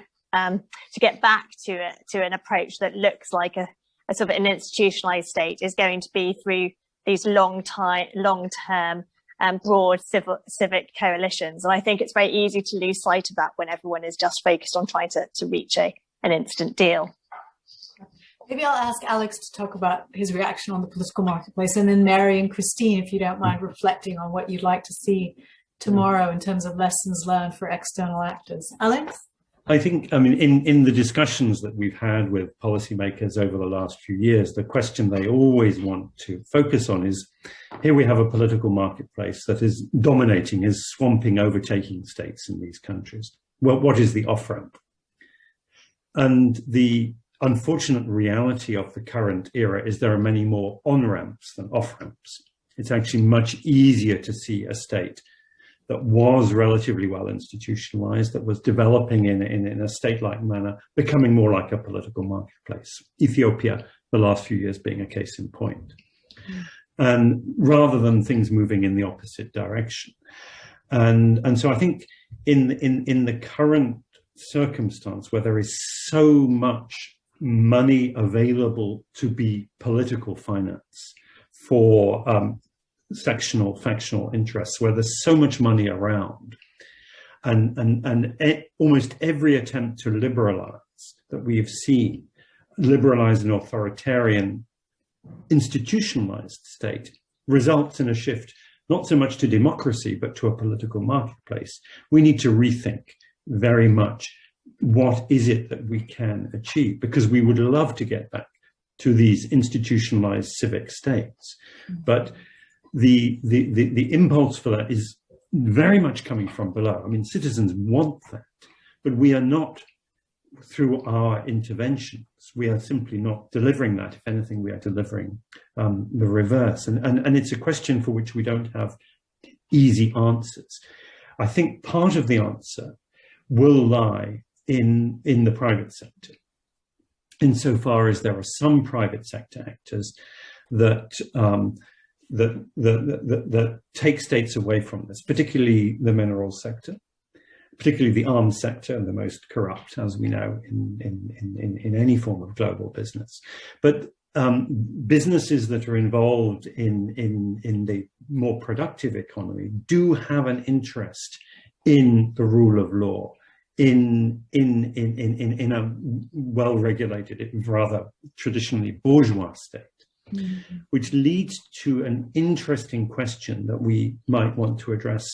get back to an approach that looks like a sort of an institutionalized state is going to be through these long-term broad civic coalitions. And I think it's very easy to lose sight of that when everyone is just focused on trying to reach an instant deal. Maybe I'll ask Alex to talk about his reaction on the political marketplace, and then Mary and Christine, if you don't mind, reflecting on what you'd like to see tomorrow in terms of lessons learned for external actors. Alex? I think, in the discussions that we've had with policymakers over the last few years, the question they always want to focus on is, here we have a political marketplace that is dominating, is swamping, overtaking states in these countries. Well, what is the off-ramp? And the unfortunate reality of the current era is there are many more on-ramps than off-ramps. It's actually much easier to see a state that was relatively well institutionalized, that was developing in a state-like manner, becoming more like a political marketplace. Ethiopia, the last few years being a case in point. And rather than things moving in the opposite direction. And so I think in the current circumstance where there is so much money available to be political finance for sectional, factional interests, where there's so much money around, and almost every attempt to liberalize that we have seen, liberalize an authoritarian, institutionalized state, results in a shift not so much to democracy, but to a political marketplace. We need to rethink very much what is it that we can achieve, because we would love to get back to these institutionalized civic states, but the impulse for that is very much coming from below. I mean, citizens want that, but we are not, through our interventions, we are simply not delivering that. If anything, we are delivering the reverse. And it's a question for which we don't have easy answers. I think part of the answer will lie in the private sector, insofar as there are some private sector actors that that take states away from this, particularly the minerals sector, particularly the arms sector, the most corrupt, as we know, in any form of global business. But businesses that are involved in the more productive economy do have an interest in the rule of law, in a well-regulated, rather traditionally bourgeois state. Mm-hmm. Which leads to an interesting question that we might want to address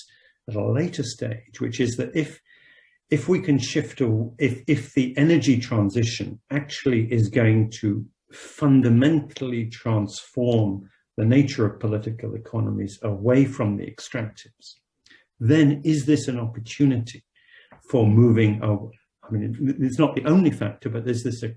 at a later stage, which is that if we can shift, if the energy transition actually is going to fundamentally transform the nature of political economies away from the extractives, then is this an opportunity for moving over? I mean, it's not the only factor, but there's this a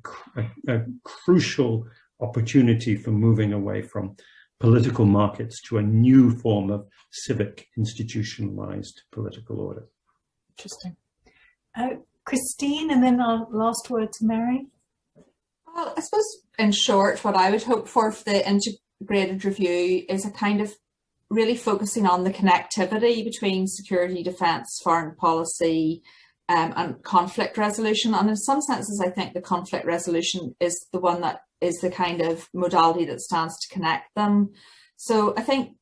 crucial opportunity for moving away from political markets to a new form of civic institutionalized political order. Interesting. Christine, and then our last word to Mary. Well, I suppose in short, what I would hope for the integrated review is a kind of really focusing on the connectivity between security, defence, foreign policy, and conflict resolution. And in some senses, I think the conflict resolution is the one that is the kind of modality that stands to connect them. So I think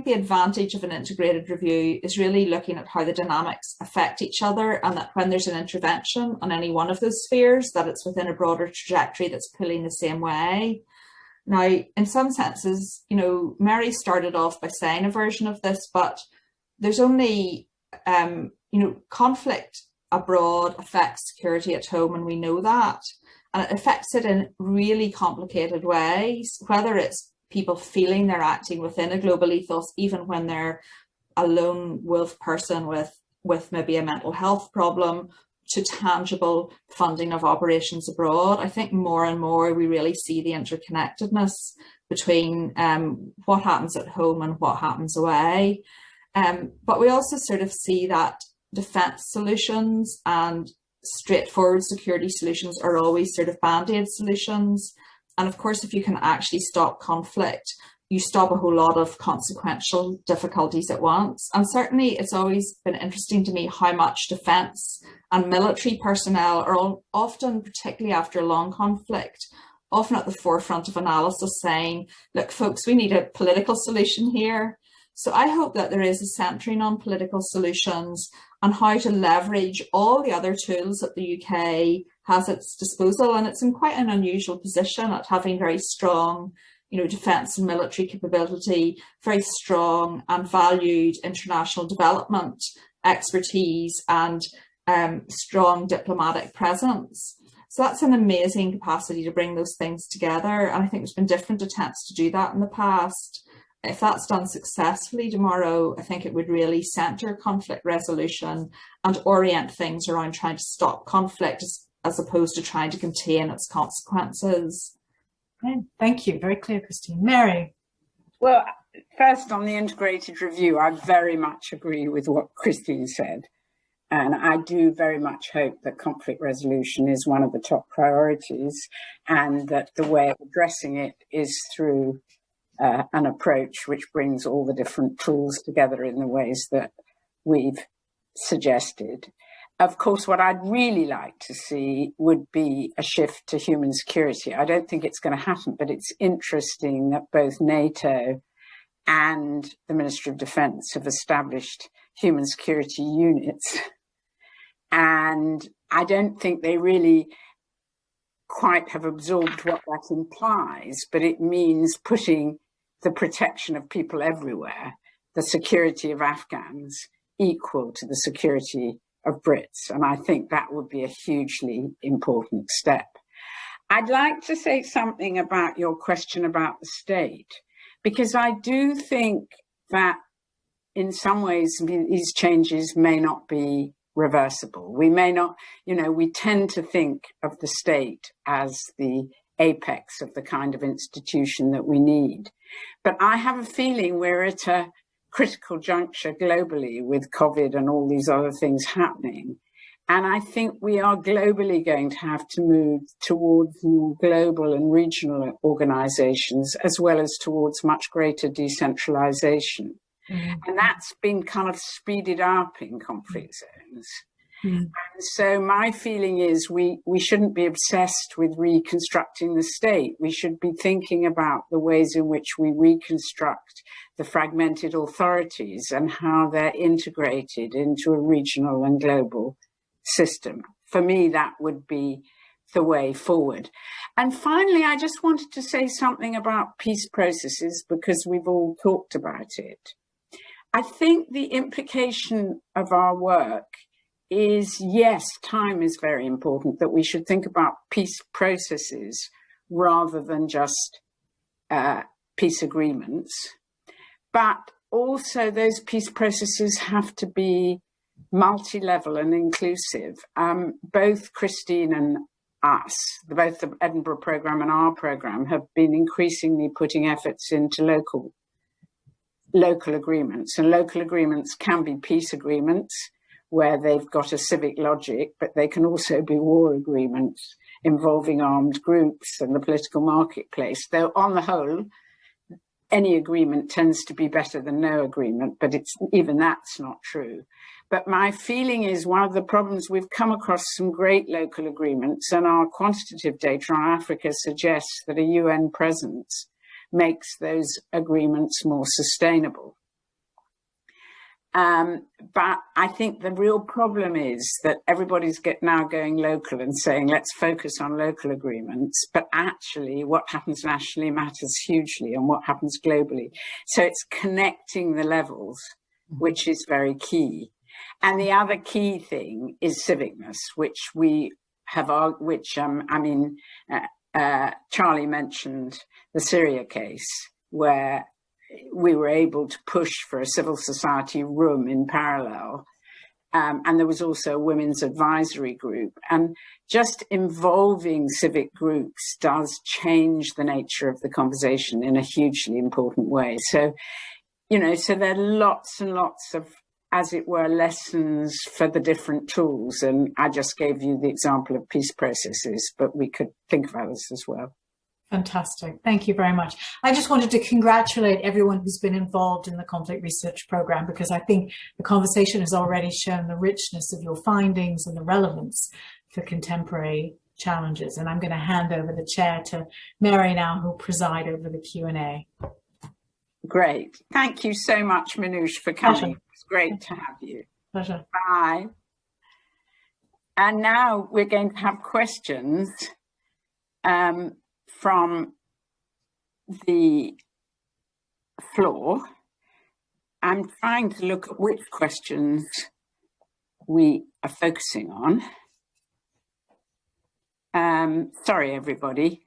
the advantage of an integrated review is really looking at how the dynamics affect each other, and that when there's an intervention on any one of those spheres, that it's within a broader trajectory that's pulling the same way. Now, in some senses, you know, Mary started off by saying a version of this, but there's only, you know, conflict abroad affects security at home, and we know that. And it affects it in really complicated ways, whether it's people feeling they're acting within a global ethos, even when they're a lone wolf person with maybe a mental health problem, to tangible funding of operations abroad. I think more and more we really see the interconnectedness between what happens at home and what happens away. But we also sort of see that defense solutions and straightforward security solutions are always sort of band-aid solutions. And of course, if you can actually stop conflict, you stop a whole lot of consequential difficulties at once. And certainly it's always been interesting to me how much defense and military personnel are often, particularly after a long conflict, often at the forefront of analysis saying, look, folks, we need a political solution here. So I hope that there is a centering on political solutions and how to leverage all the other tools that the UK has at its disposal. And it's in quite an unusual position at having very strong, you know, defence and military capability, very strong and valued international development expertise, and strong diplomatic presence. So that's an amazing capacity to bring those things together. And I think there's been different attempts to do that in the past. If that's done successfully tomorrow, I think it would really centre conflict resolution and orient things around trying to stop conflict as opposed to trying to contain its consequences. Okay, thank you. Very clear, Christine. Mary? Well, first on the integrated review, I very much agree with what Christine said. And I do very much hope that conflict resolution is one of the top priorities, and that the way of addressing it is through an approach which brings all the different tools together in the ways that we've suggested. Of course, what I'd really like to see would be a shift to human security. I don't think it's going to happen, but it's interesting that both NATO and the Ministry of Defence have established human security units. And I don't think they really quite have absorbed what that implies, but it means putting the protection of people everywhere, the security of Afghans, equal to the security of Brits. And I think that would be a hugely important step. I'd like to say something about your question about the state, because I do think that in some ways these changes may not be reversible. We may not, you know, we tend to think of the state as the apex of the kind of institution that we need. But I have a feeling we're at a critical juncture globally with COVID and all these other things happening. And I think we are globally going to have to move towards more global and regional organizations, as well as towards much greater decentralization. And that's been kind of speeded up in conflict zones. And so my feeling is we shouldn't be obsessed with reconstructing the state. We should be thinking about the ways in which we reconstruct the fragmented authorities and how they're integrated into a regional and global system. For me, that would be the way forward. And finally, I just wanted to say something about peace processes, because we've all talked about it. I think the implication of our work is, yes, time is very important, that we should think about peace processes rather than just peace agreements. But also those peace processes have to be multi-level and inclusive. Both Christine and us, both the Edinburgh programme and our programme, have been increasingly putting efforts into local agreements. And local agreements can be peace agreements where they've got a civic logic, but they can also be war agreements involving armed groups and the political marketplace. Though on the whole, any agreement tends to be better than no agreement, but even that's not true. But my feeling is one of the problems, we've come across some great local agreements, and our quantitative data on Africa suggests that a UN presence makes those agreements more sustainable. But I think the real problem is that everybody's now going local and saying, let's focus on local agreements. But actually, what happens nationally matters hugely, and what happens globally. So it's connecting the levels, which is very key. And the other key thing is civicness, which we have, Charlie mentioned the Syria case, where we were able to push for a civil society room in parallel. And there was also a women's advisory group. And just involving civic groups does change the nature of the conversation in a hugely important way. So, so there are lots and lots of, as it were, lessons for the different tools. And I just gave you the example of peace processes, but we could think of others as well. Fantastic. Thank you very much. I just wanted to congratulate everyone who's been involved in the conflict research program, because I think the conversation has already shown the richness of your findings and the relevance for contemporary challenges. And I'm going to hand over the chair to Mary now, who'll preside over the Q&A. Great. Thank you so much, Manoush, for coming. Pleasure. It's great to have you. Pleasure. Bye. And now we're going to have questions from the floor. I'm trying to look at which questions we are focusing on. Sorry, everybody.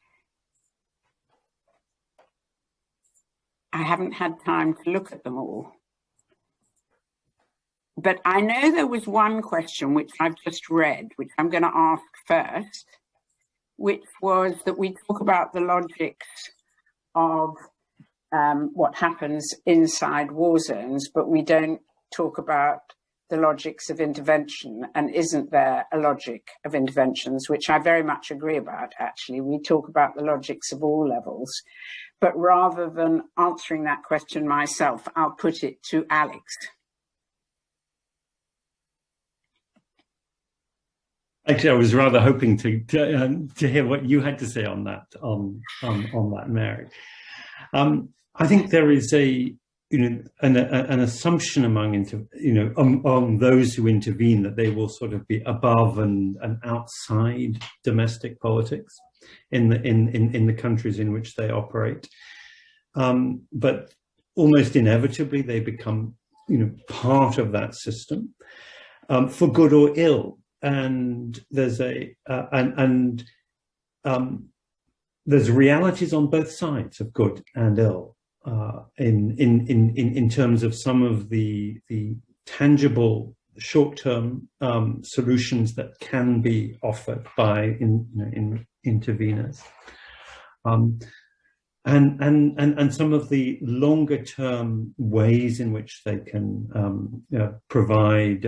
I haven't had time to look at them all. But I know there was one question which I've just read, which I'm going to ask first, which was that we talk about the logics of what happens inside war zones, but we don't talk about the logics of intervention. And isn't there a logic of interventions, which I very much agree about, actually. We talk about the logics of all levels. But rather than answering that question myself, I'll put it to Alex. Actually, I was rather hoping to hear what you had to say on that, on that, Mary. I think there is an assumption among on those who intervene that they will sort of be above and outside domestic politics in the countries in which they operate, but almost inevitably they become part of that system, for good or ill. And there's there's realities on both sides of good and ill, in terms of some of the tangible short-term solutions that can be offered by interveners, and some of the longer-term ways in which they can provide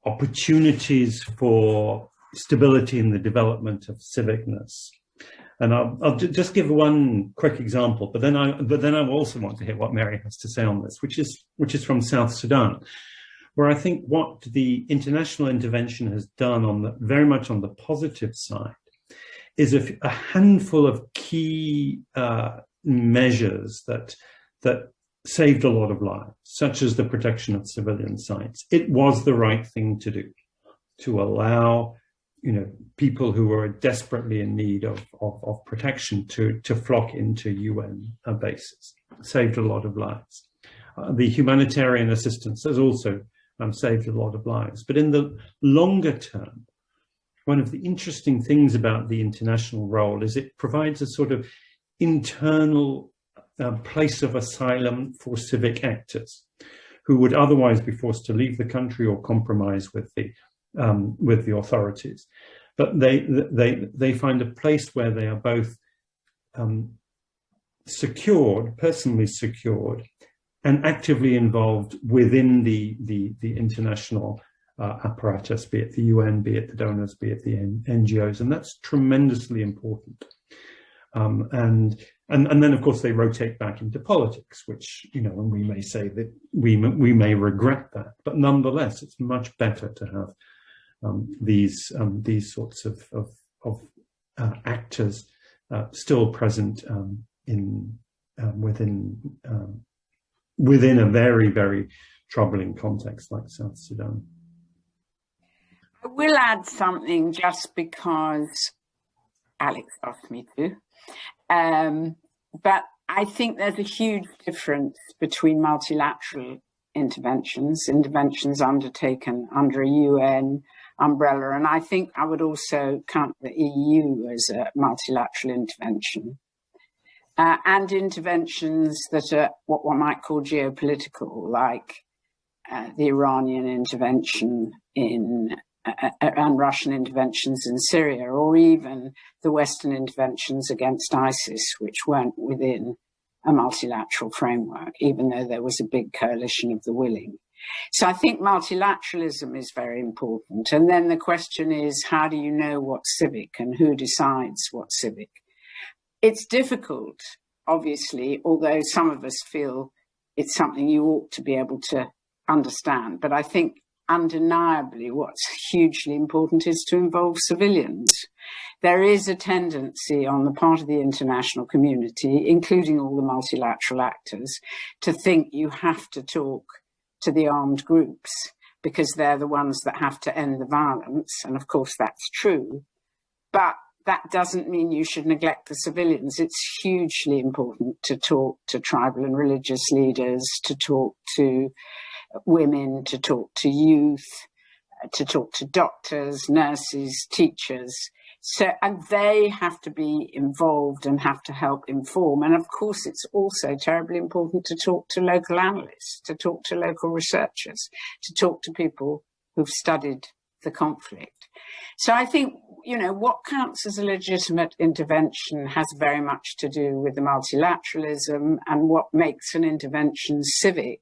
opportunities for stability in the development of civicness. And I'll just give one quick example, but then I also want to hear what Mary has to say on this, which is from South Sudan, where I think what the international intervention has done very much on the positive side is a handful of key measures that saved a lot of lives, such as the protection of civilian sites. It was the right thing to do, to allow people who were desperately in need of protection to flock into UN bases. Saved a lot of lives. The humanitarian assistance has also saved a lot of lives. But in the longer term, one of the interesting things about the international role is it provides a sort of internal place of asylum for civic actors who would otherwise be forced to leave the country or compromise with the authorities. But they find a place where they are both secured, personally secured, and actively involved within the international apparatus, be it the UN, be it the donors, be it the NGOs, and that's tremendously important. And then, of course, they rotate back into politics, which, you know, and we may say that we may regret that, but nonetheless, it's much better to have these sorts of actors still present within a very, very troubling context like South Sudan. I will add something just because Alex asked me to. But I think there's a huge difference between multilateral interventions undertaken under a UN umbrella, and I think I would also count the EU as a multilateral intervention, and interventions that are what one might call geopolitical, like the Iranian intervention and Russian interventions in Syria, or even the Western interventions against ISIS, which weren't within a multilateral framework, even though there was a big coalition of the willing. So I think multilateralism is very important. And then the question is, how do you know what's civic and who decides what's civic? It's difficult, obviously, although some of us feel it's something you ought to be able to understand. But I think undeniably what's hugely important is to involve civilians. There is a tendency on the part of the international community, including all the multilateral actors, to think you have to talk to the armed groups because they're the ones that have to end the violence. And of course, that's true. But that doesn't mean you should neglect the civilians. It's hugely important to talk to tribal and religious leaders, to talk to women, to talk to youth, to talk to doctors, nurses, teachers. So, and they have to be involved and have to help inform. And of course, it's also terribly important to talk to local analysts, to talk to local researchers, to talk to people who've studied the conflict. So I think, you know, what counts as a legitimate intervention has very much to do with the multilateralism, and what makes an intervention civic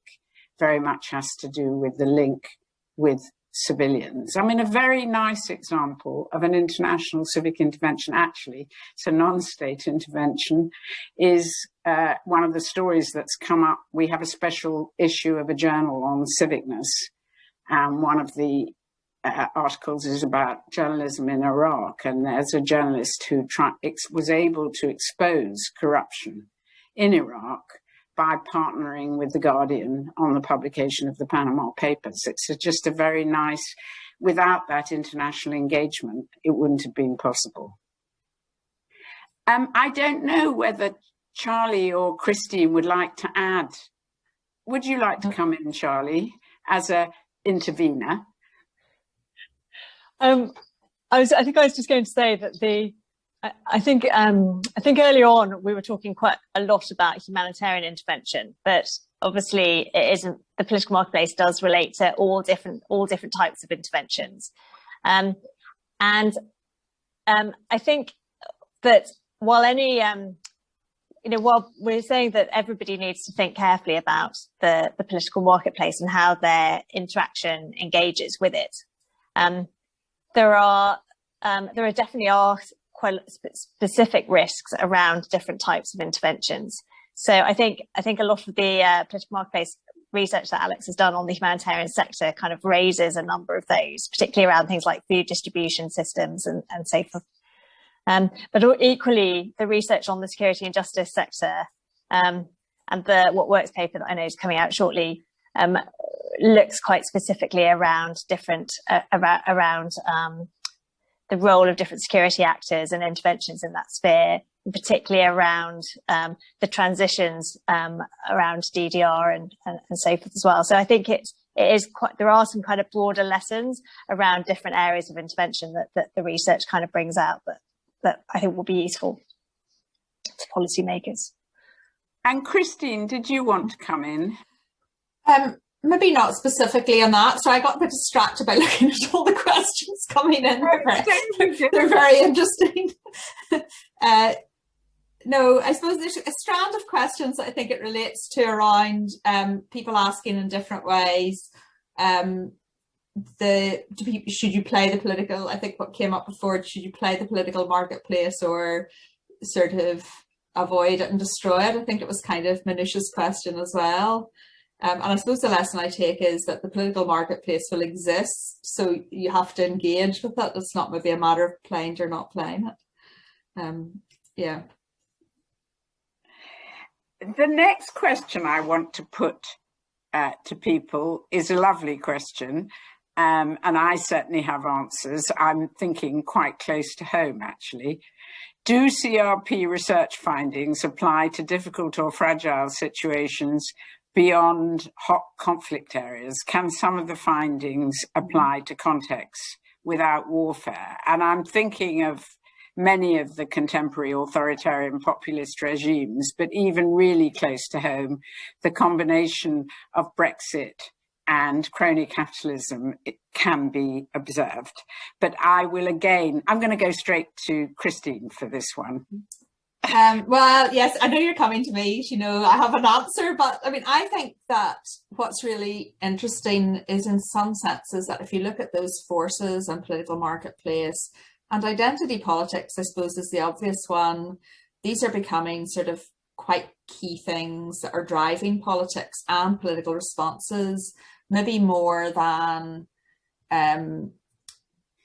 very much has to do with the link with civilians. I mean, a very nice example of an international civic intervention, actually, it's a non-state intervention, is one of the stories that's come up. We have a special issue of a journal on civicness, and one of the articles is about journalism in Iraq, and there's a journalist who was able to expose corruption in Iraq by partnering with The Guardian on the publication of the Panama Papers. It's just a very nice, without that international engagement, it wouldn't have been possible. I don't know whether Charlie or Christine would like to add. Would you like to come in, Charlie, as a intervener? I think I was just going to say that I think earlier on we were talking quite a lot about humanitarian intervention, but obviously it isn't. The political marketplace does relate to all different types of interventions, and I think that while while we're saying that everybody needs to think carefully about the political marketplace and how their interaction engages with it, there definitely are quite specific risks around different types of interventions. So I think a lot of the political marketplace research that Alex has done on the humanitarian sector kind of raises a number of those, particularly around things like food distribution systems and so forth. But equally, the research on the security and justice sector and the What Works paper that I know is coming out shortly looks quite specifically around the role of different security actors and interventions in that sphere, and particularly around the transitions around DDR and so forth as well. So I think there are some kind of broader lessons around different areas of intervention that the research kind of brings out that I think will be useful to policymakers. And Christine, did you want to come in? Maybe not specifically on that. So I got a bit distracted by looking at all the questions coming in. They're very interesting. No, I suppose there's a strand of questions that I think it relates to around people asking in different ways. Should you play the political, I think what came up before, should you play the political marketplace, or sort of avoid it and destroy it? I think it was kind of Manusha's question as well. And I suppose the lesson I take is that the political marketplace will exist, so you have to engage with it. It's not maybe a matter of playing it or not playing it. Yeah. The next question I want to put to people is a lovely question, and I certainly have answers. I'm thinking quite close to home, actually. Do CRP research findings apply to difficult or fragile situations beyond hot conflict areas? Can some of the findings apply to contexts without warfare? And I'm thinking of many of the contemporary authoritarian populist regimes, but even really close to home, the combination of Brexit and crony capitalism, it can be observed. But I'm going to go straight to Christine for this one. Well, yes, I know you're coming to me, you know, I have an answer, but I mean, I think that what's really interesting is in some senses that if you look at those forces and political marketplace and identity politics, I suppose is the obvious one, these are becoming sort of quite key things that are driving politics and political responses, maybe more than,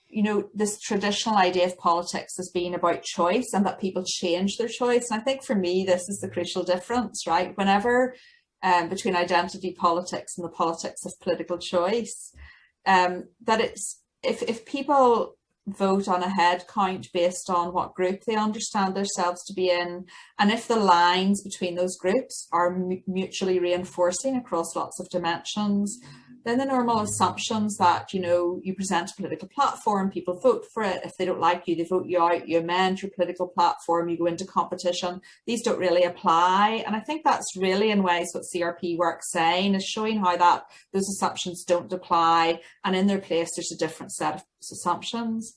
you know, this traditional idea of politics as being about choice and that people change their choice. And I think for me, this is the crucial difference, right? Whenever between identity politics and the politics of political choice, that it's, if people vote on a head count based on what group they understand themselves to be in, and if the lines between those groups are mutually reinforcing across lots of dimensions, then the normal assumptions that, you know, you present a political platform, people vote for it. If they don't like you, they vote you out, you amend your political platform, you go into competition. These don't really apply. And I think that's really in ways what CRP work's saying, is showing how that those assumptions don't apply. And in their place, there's a different set of assumptions.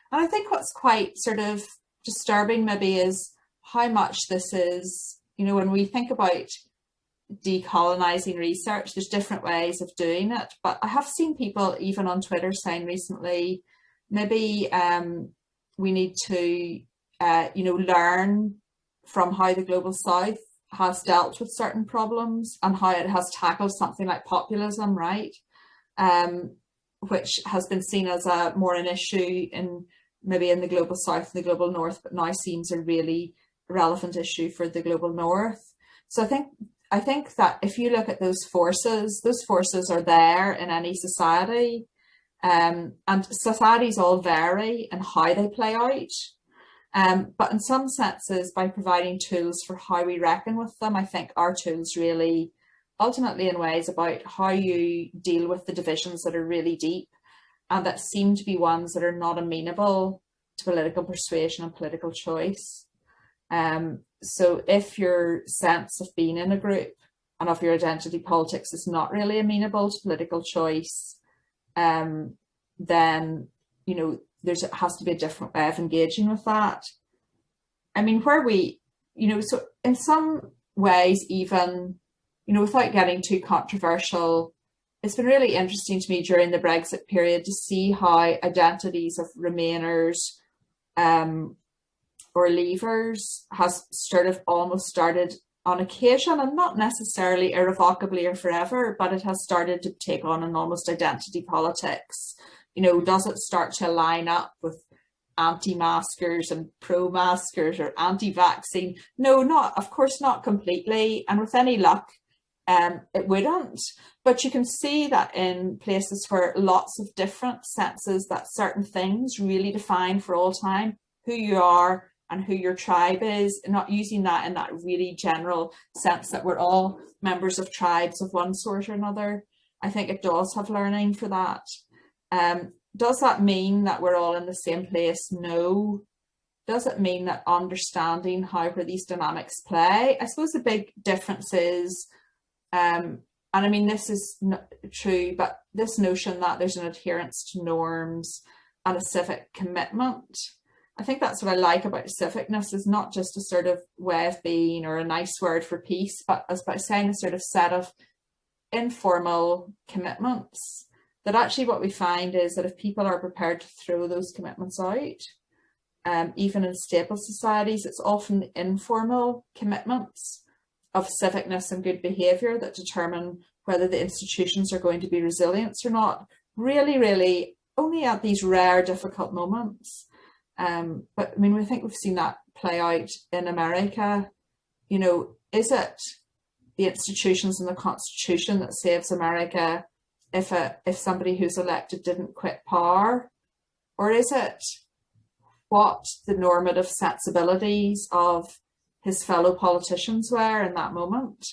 And I think what's quite sort of disturbing maybe is how much this is, you know, when we think about decolonizing research, there's different ways of doing it, but I have seen people even on Twitter saying recently, maybe we need to you know, learn from how the global south has dealt with certain problems and how it has tackled something like populism, right, which has been seen as a more an issue in maybe in the global south and the global north, but now seems a really relevant issue for the global north. So I think that if you look at those forces are there in any society, and societies all vary in how they play out. But in some senses, by providing tools for how we reckon with them, I think our tools really ultimately in ways about how you deal with the divisions that are really deep and that seem to be ones that are not amenable to political persuasion and political choice. So if your sense of being in a group and of your identity politics is not really amenable to political choice, then, you know, there has to be a different way of engaging with that. I mean, where we, you know, so in some ways, even, you know, without getting too controversial, it's been really interesting to me during the Brexit period to see how identities of Remainers or leavers has sort of almost started on occasion, and not necessarily irrevocably or forever, but it has started to take on an almost identity politics. You know, does it start to line up with anti-maskers and pro-maskers or anti-vaccine? No, not, of course not completely, and with any luck it wouldn't, but you can see that in places where lots of different senses that certain things really define for all time who you are and who your tribe is, and not using that in that really general sense that we're all members of tribes of one sort or another. I think it does have learning for that. Does that mean that we're all in the same place? No. Does it mean that understanding how where these dynamics play? I suppose the big difference is, and I mean, this is not true, but this notion that there's an adherence to norms and a civic commitment. I think that's what I like about civicness, is not just a sort of way of being or a nice word for peace, but as by saying a sort of set of informal commitments, that actually what we find is that if people are prepared to throw those commitments out, even in stable societies, it's often informal commitments of civicness and good behaviour that determine whether the institutions are going to be resilient or not. Really, really only at these rare, difficult moments. But I mean, we think we've seen that play out in America. You know, is it the institutions and the Constitution that saves America if somebody who's elected didn't quit power? Or is it what the normative sensibilities of his fellow politicians were in that moment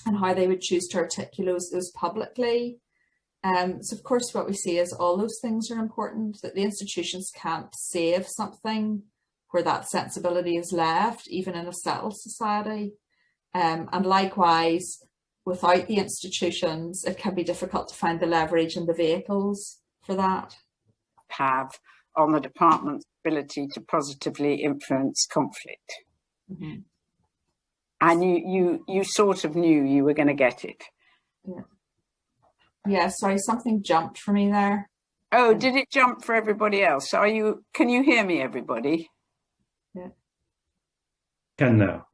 and how they would choose to articulate those publicly? So of course what we see is all those things are important, that the institutions can't save something where that sensibility is left, even in a settled society. And likewise, without the institutions, it can be difficult to find the leverage and the vehicles for that. Have on the department's ability to positively influence conflict. Mm-hmm. And you sort of knew you were going to get it. Yeah, sorry, something jumped for me there. Oh, did it jump for everybody else? Can you hear me, everybody? Yeah. Can now.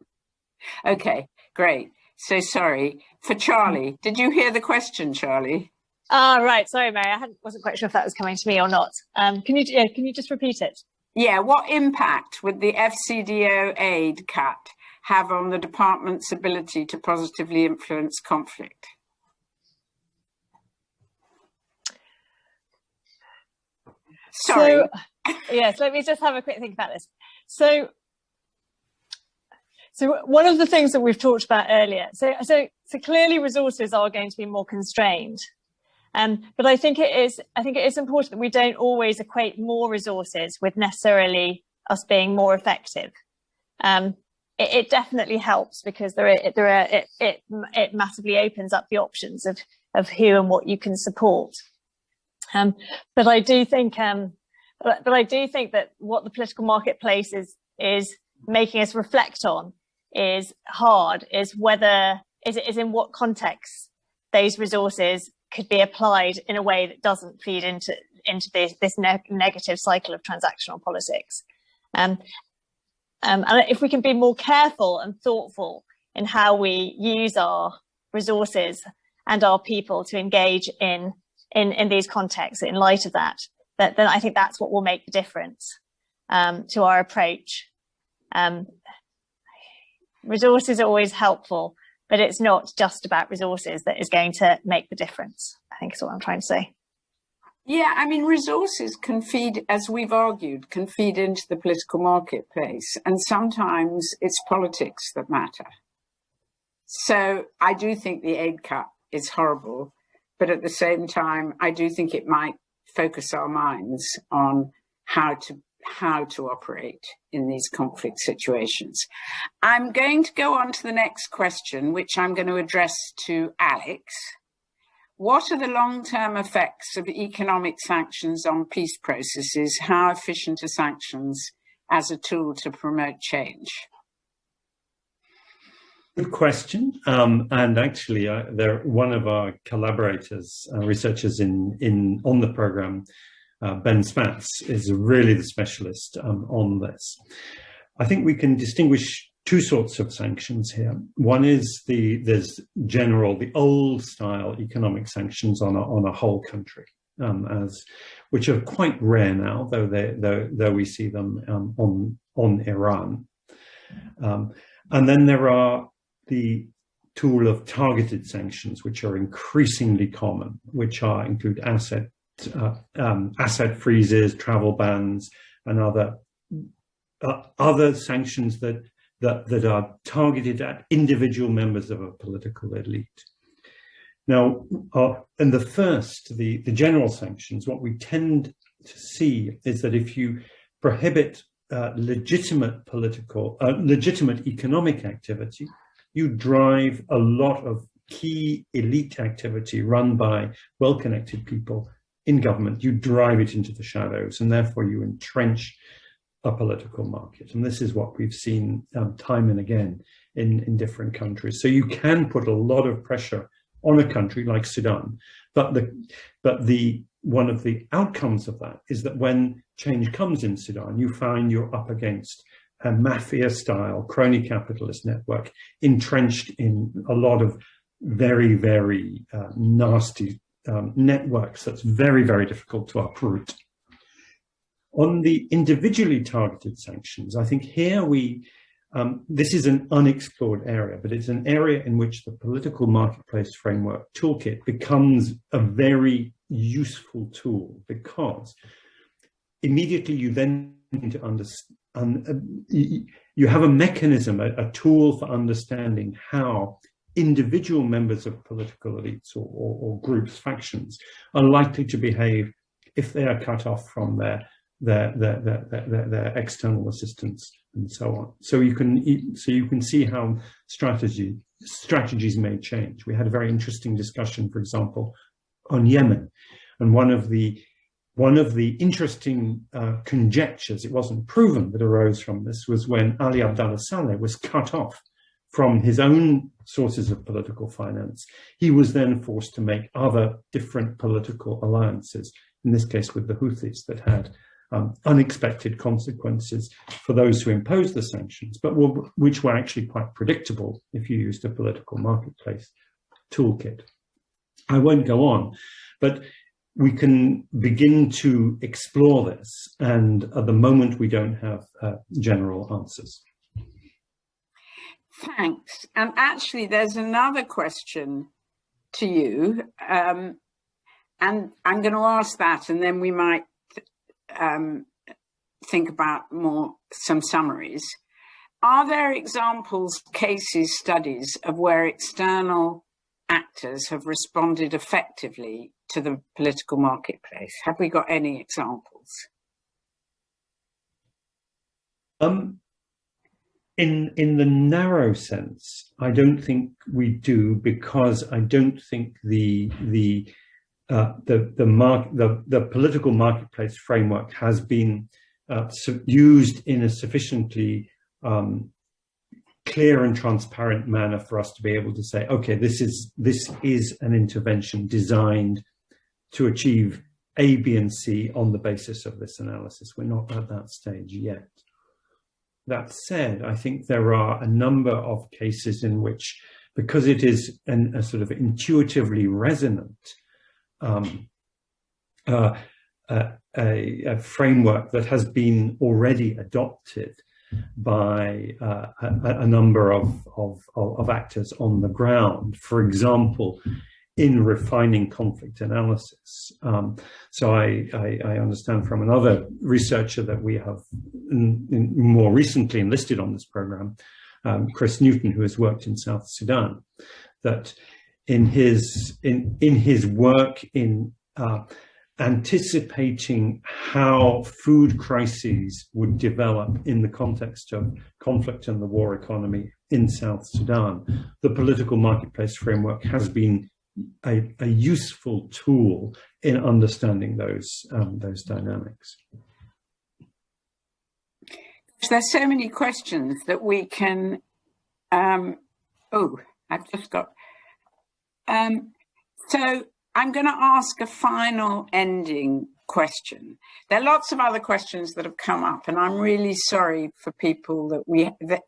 Okay, great. So sorry. For Charlie, did you hear the question, Charlie? Right. Sorry, Mary. I wasn't quite sure if that was coming to me or not. Can you just repeat it? Yeah. What impact would the FCDO aid cut have on the department's ability to positively influence conflict? Sorry. Yes. Let me just have a quick think about this. So one of the things that we've talked about earlier. So clearly resources are going to be more constrained. But I think it is important that we don't always equate more resources with necessarily us being more effective. It definitely helps because it massively opens up the options of who and what you can support. But I do think that what the political marketplace is making us reflect on is whether in what context those resources could be applied in a way that doesn't feed into this negative cycle of transactional politics. And if we can be more careful and thoughtful in how we use our resources and our people to engage in these contexts, in light of that, then I think that's what will make the difference to our approach. Resources are always helpful, but it's not just about resources that is going to make the difference, I think is what I'm trying to say. Yeah, I mean, resources can feed, as we've argued, can feed into the political marketplace, and sometimes it's politics that matter. So I do think the aid cut is horrible, but at the same time, I do think it might focus our minds on how to operate in these conflict situations. I'm going to go on to the next question, which I'm going to address to Alex. What are the long-term effects of economic sanctions on peace processes? How efficient are sanctions as a tool to promote change? Good question. And actually, one of our collaborators, researchers on the program, Ben Spatz, is really the specialist on this. I think we can distinguish two sorts of sanctions here. One is there's the old style economic sanctions on a whole country, which are quite rare now, though we see them on Iran. And then there are the tool of targeted sanctions, which are increasingly common, which include asset freezes, travel bans, and other sanctions that are targeted at individual members of a political elite. Now, in the first, the general sanctions, what we tend to see is that if you prohibit legitimate economic activity, you drive a lot of key elite activity run by well-connected people in government. You drive it into the shadows, and therefore you entrench a political market. And this is what we've seen time and again in different countries. So you can put a lot of pressure on a country like Sudan, but one of the outcomes of that is that when change comes in Sudan, you find you're up against a mafia-style crony capitalist network entrenched in a lot of very, very nasty networks that's very, very difficult to uproot. On the individually targeted sanctions, I think here this is an unexplored area, but it's an area in which the political marketplace framework toolkit becomes a very useful tool, because immediately you then need to understand, you have a mechanism, a tool for understanding how individual members of political elites or groups, factions, are likely to behave if they are cut off from their external assistance and so on. So you can see how strategies may change. We had a very interesting discussion, for example, on Yemen, and one of the interesting conjectures, it wasn't proven, that arose from this was when Ali Abdullah Saleh was cut off from his own sources of political finance. He was then forced to make other different political alliances, in this case with the Houthis, that had unexpected consequences for those who imposed the sanctions, but which were actually quite predictable if you used a political marketplace toolkit. I won't go on, but we can begin to explore this, and at the moment we don't have general answers. Thanks. And actually, there's another question to you, and I'm going to ask that, and then we might think about some summaries. Are there examples, cases, studies of where external actors have responded effectively to the political marketplace? Have we got any examples? In the narrow sense, I don't think we do, because I don't think the political marketplace framework has been used in a sufficiently clear and transparent manner for us to be able to say, okay, this is an intervention designed to achieve A, B, and C on the basis of this analysis. We're not at that stage yet. That said, I think there are a number of cases in which, because it is a sort of intuitively resonant a framework that has been already adopted by a number of actors on the ground, for example, in refining conflict analysis. So I understand from another researcher that we have more recently enlisted on this program, Chris Newton, who has worked in South Sudan, that in his work in anticipating how food crises would develop in the context of conflict and the war economy in South Sudan, the political marketplace framework has been a useful tool in understanding those dynamics. There's so many questions that we can. I've just got. So I'm going to ask a final ending question. There are lots of other questions that have come up, and I'm really sorry for people that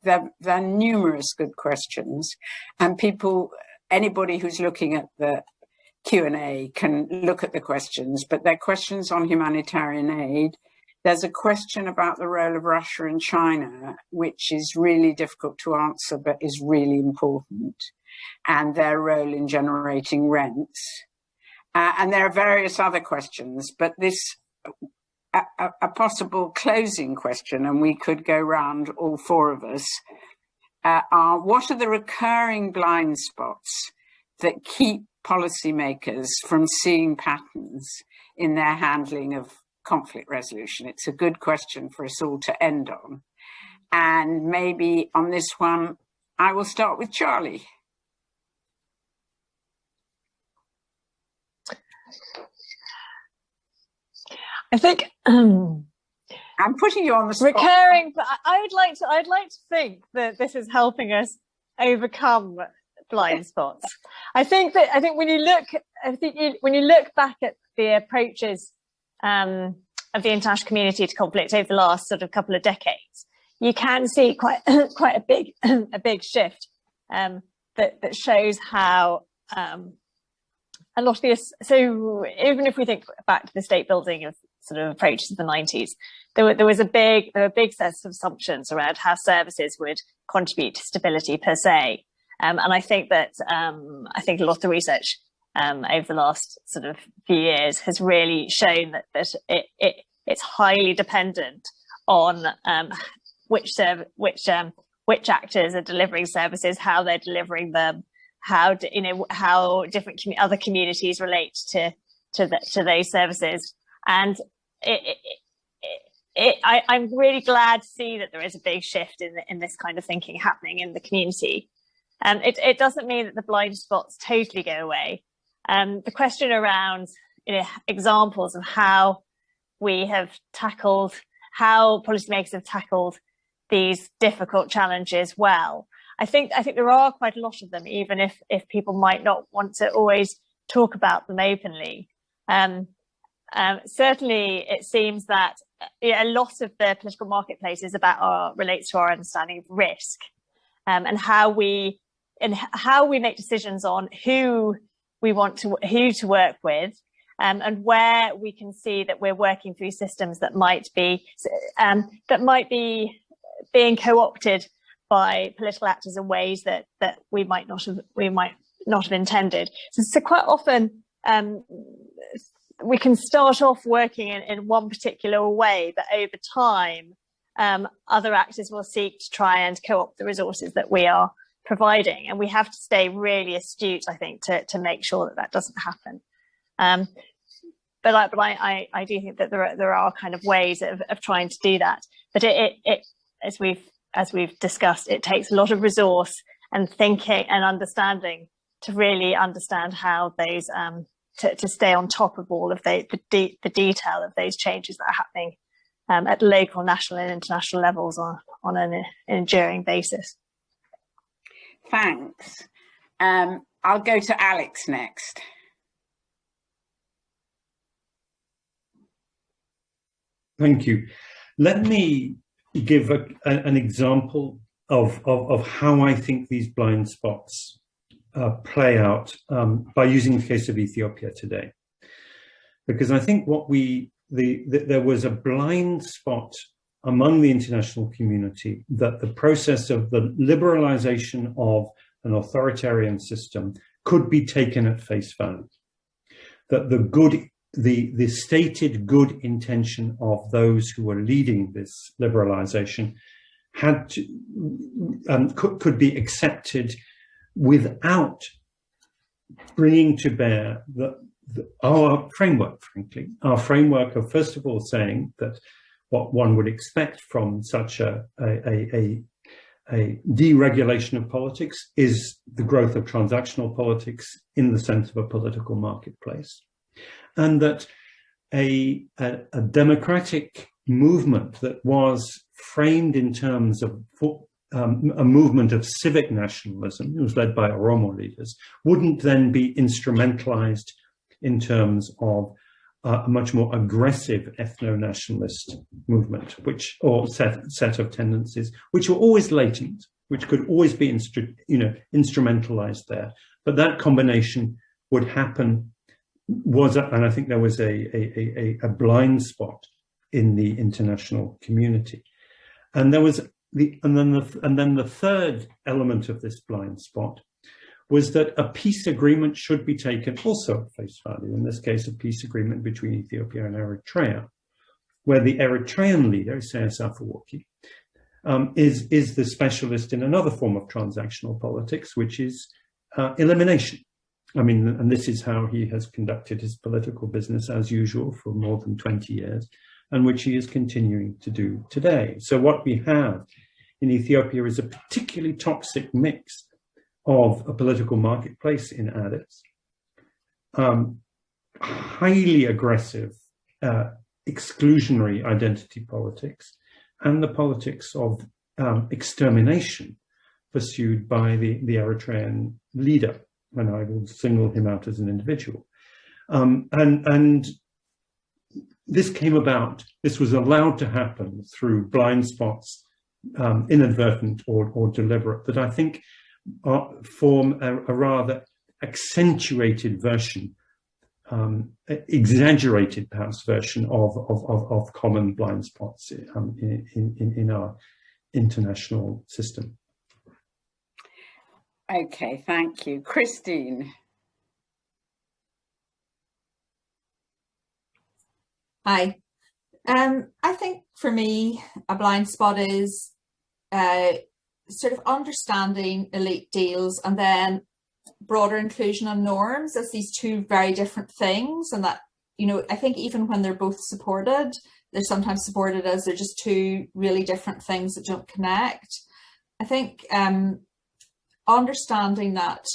there are numerous good questions, and anybody who's looking at the Q&A can look at the questions, but they're questions on humanitarian aid. There's a question about the role of Russia and China, which is really difficult to answer, but is really important, and their role in generating rents. And there are various other questions, but a possible closing question, and we could go round all four of us, are what are the recurring blind spots that keep policymakers from seeing patterns in their handling of conflict resolution? It's a good question for us all to end on. And maybe on this one, I will start with Charlie. I think I'm putting you on the spot. Recurring, but I'd like to think that this is helping us overcome blind spots. I think when you look back at the approaches of the international community to conflict over the last sort of couple of decades, you can see quite a big shift that shows how a lot of this. So even if we think back to the state building of sort of approaches of the 90s, there were big sets of assumptions around how services would contribute to stability per se, and I think that a lot of the research over the last sort of few years has really shown that it's highly dependent on which actors are delivering services, how they're delivering them, how different other communities relate to those services. And I'm really glad to see that there is a big shift in this kind of thinking happening in the community. It doesn't mean that the blind spots totally go away. The question around examples of how policymakers have tackled these difficult challenges well. I think there are quite a lot of them, even if people might not want to always talk about them openly. Certainly, it seems that a lot of the political marketplace is relates to our understanding of risk, and how we make decisions on who to work with, and where we can see that we're working through systems that might be being co-opted by political actors in ways that we might not have intended. So quite often we can start off working in one particular way, but over time other actors will seek to try and co-opt the resources that we are providing, and we have to stay really astute, I think, to make sure that doesn't happen. But I do think that there are kind of ways of trying to do that. But it as we've discussed, it takes a lot of resource and thinking and understanding to really understand how those to stay on top of all of the detail of those changes that are happening at local, national, and international levels on an enduring basis. Thanks. I'll go to Alex next. Thank you. Let me give an example of how I think these blind spots play out by using the case of Ethiopia today. Because I think there was a blind spot among the international community that the process of the liberalization of an authoritarian system could be taken at face value. That the stated good intention of those who were leading this liberalization could be accepted without bringing to bear our framework, frankly. Our framework of, first of all, saying that what one would expect from such a deregulation of politics is the growth of transactional politics in the sense of a political marketplace. And that a democratic movement that was framed in terms of a movement of civic nationalism, it was led by Oromo leaders, wouldn't then be instrumentalized in terms of a much more aggressive ethno-nationalist movement, or set of tendencies, which were always latent, which could always be instrumentalized there. But that combination would happen. And I think there was a blind spot in the international community, and there was and then the third element of this blind spot was that a peace agreement should be taken also at face value. In this case, a peace agreement between Ethiopia and Eritrea, where the Eritrean leader, Isaias Afwerki, is the specialist in another form of transactional politics, which is elimination. I mean, and this is how he has conducted his political business as usual for more than 20 years, and which he is continuing to do today. So what we have in Ethiopia is a particularly toxic mix of a political marketplace in Addis, highly aggressive exclusionary identity politics, and the politics of extermination pursued by the Eritrean leader, and I will single him out as an individual. And this came about, this was allowed to happen through blind spots, inadvertent or deliberate, that I think form a rather accentuated version, exaggerated perhaps version of common blind spots in our international system. Okay, thank you. Christine. Hi. I think for me, a blind spot is sort of understanding elite deals and then broader inclusion and norms as these two very different things. And that, you know, I think even when they're both supported, they're sometimes supported as they're just two really different things that don't connect. I think understanding that,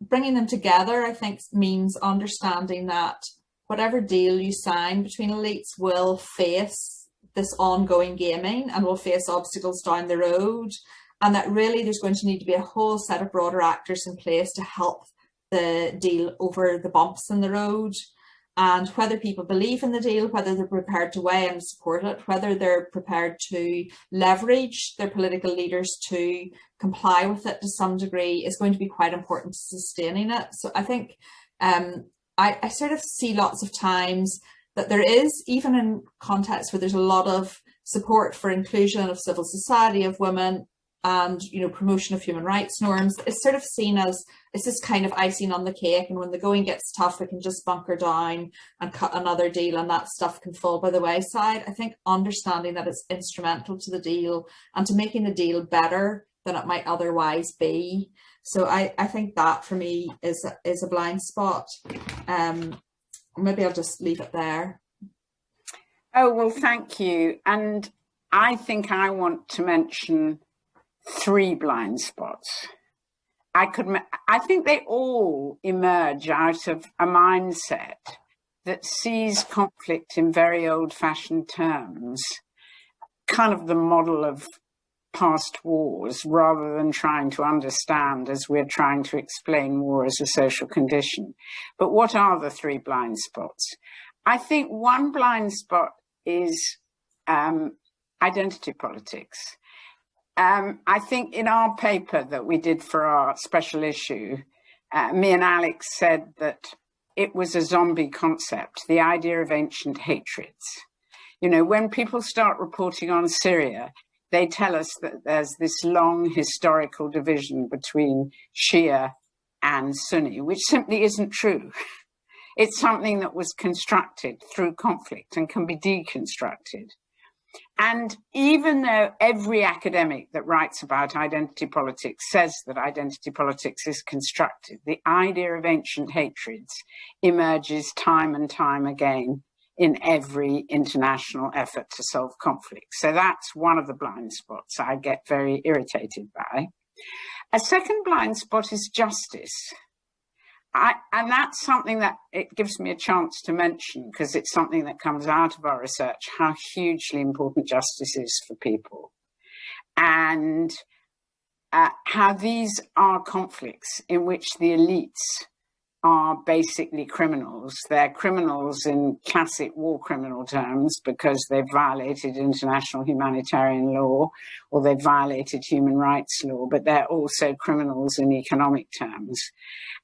bringing them together, I think means understanding that whatever deal you sign between elites will face this ongoing gaming and will face obstacles down the road, and that really there's going to need to be a whole set of broader actors in place to help the deal over the bumps in the road. And whether people believe in the deal, whether they're prepared to weigh and support it, whether they're prepared to leverage their political leaders to comply with it to some degree, is going to be quite important to sustaining it. So I think I sort of see lots of times that there is, even in contexts where there's a lot of support for inclusion of civil society, of women, and, you know, promotion of human rights norms, it's sort of seen as it's this kind of icing on the cake, and when the going gets tough, we can just bunker down and cut another deal and that stuff can fall by the wayside. I think understanding that it's instrumental to the deal and to making the deal better than it might otherwise be. So I think that for me is a blind spot. Maybe I'll just leave it there. Oh, well, thank you. And I think I want to mention 3 blind spots. I think they all emerge out of a mindset that sees conflict in very old-fashioned terms, kind of the model of past wars, rather than trying to understand as we're trying to explain war as a social condition. But what are the 3 blind spots? I think one blind spot is identity politics. I think in our paper that we did for our special issue, me and Alex said that it was a zombie concept, the idea of ancient hatreds. You know, when people start reporting on Syria, they tell us that there's this long historical division between Shia and Sunni, which simply isn't true. It's something that was constructed through conflict and can be deconstructed. And even though every academic that writes about identity politics says that identity politics is constructed, the idea of ancient hatreds emerges time and time again in every international effort to solve conflict. So that's one of the blind spots I get very irritated by. A second blind spot is justice. And that's something that it gives me a chance to mention, because it's something that comes out of our research, how hugely important justice is for people. And how these are conflicts in which the elites are basically criminals. They're criminals in classic war criminal terms because they've violated international humanitarian law or they've violated human rights law, but they're also criminals in economic terms.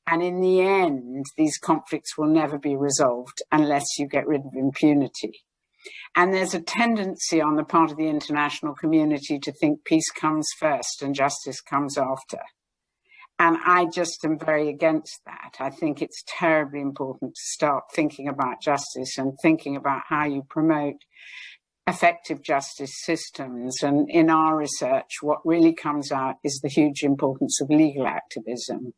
And in the end, these conflicts will never be resolved unless you get rid of impunity. And there's a tendency on the part of the international community to think peace comes first and justice comes after. And I just am very against that. I think it's terribly important to start thinking about justice and thinking about how you promote effective justice systems. And in our research, what really comes out is the huge importance of legal activism.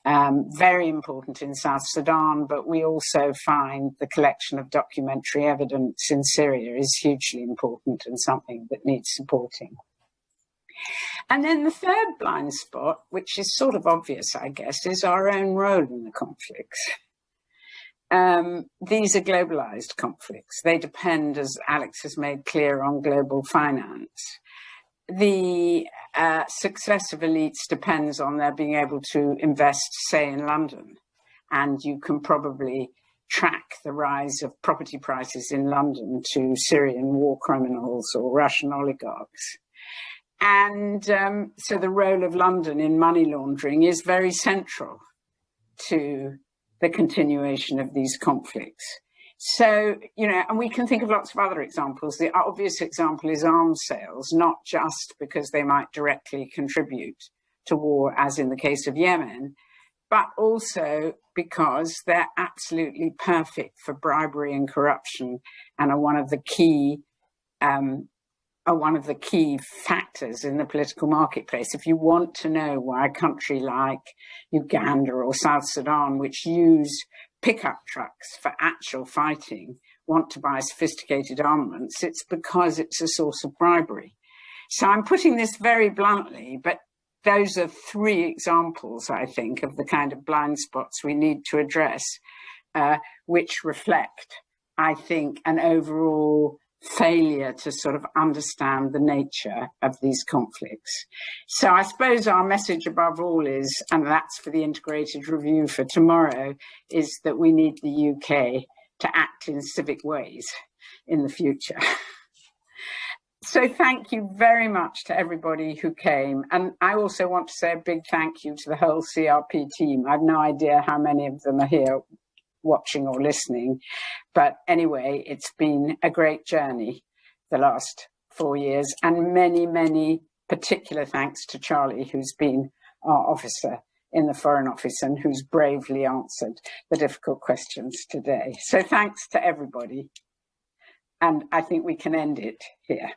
Very important in South Sudan, but we also find the collection of documentary evidence in Syria is hugely important and something that needs supporting. And then the third blind spot, which is sort of obvious, I guess, is our own role in the conflicts. These are globalized conflicts. They depend, as Alex has made clear, on global finance. The success of elites depends on their being able to invest, say, in London. And you can probably track the rise of property prices in London to Syrian war criminals or Russian oligarchs. And so the role of London in money laundering is very central to the continuation of these conflicts. So, you know, and we can think of lots of other examples. The obvious example is arms sales, not just because they might directly contribute to war, as in the case of Yemen, but also because they're absolutely perfect for bribery and corruption and are one of the key factors in the political marketplace. If you want to know why a country like Uganda or South Sudan, which use pickup trucks for actual fighting, want to buy sophisticated armaments, it's because it's a source of bribery. So I'm putting this very bluntly, but those are three examples, I think, of the kind of blind spots we need to address, which reflect, I think, an overall failure to sort of understand the nature of these conflicts. So I suppose our message above all is, and that's for the integrated review for tomorrow, is that we need the UK to act in civic ways in the future. So thank you very much to everybody who came. And I also want to say a big thank you to the whole CRP team. I've no idea how many of them are here watching or listening. But anyway, it's been a great journey the last 4 years, and many, many particular thanks to Charlie, who's been our officer in the Foreign Office and who's bravely answered the difficult questions today. So thanks to everybody. And I think we can end it here.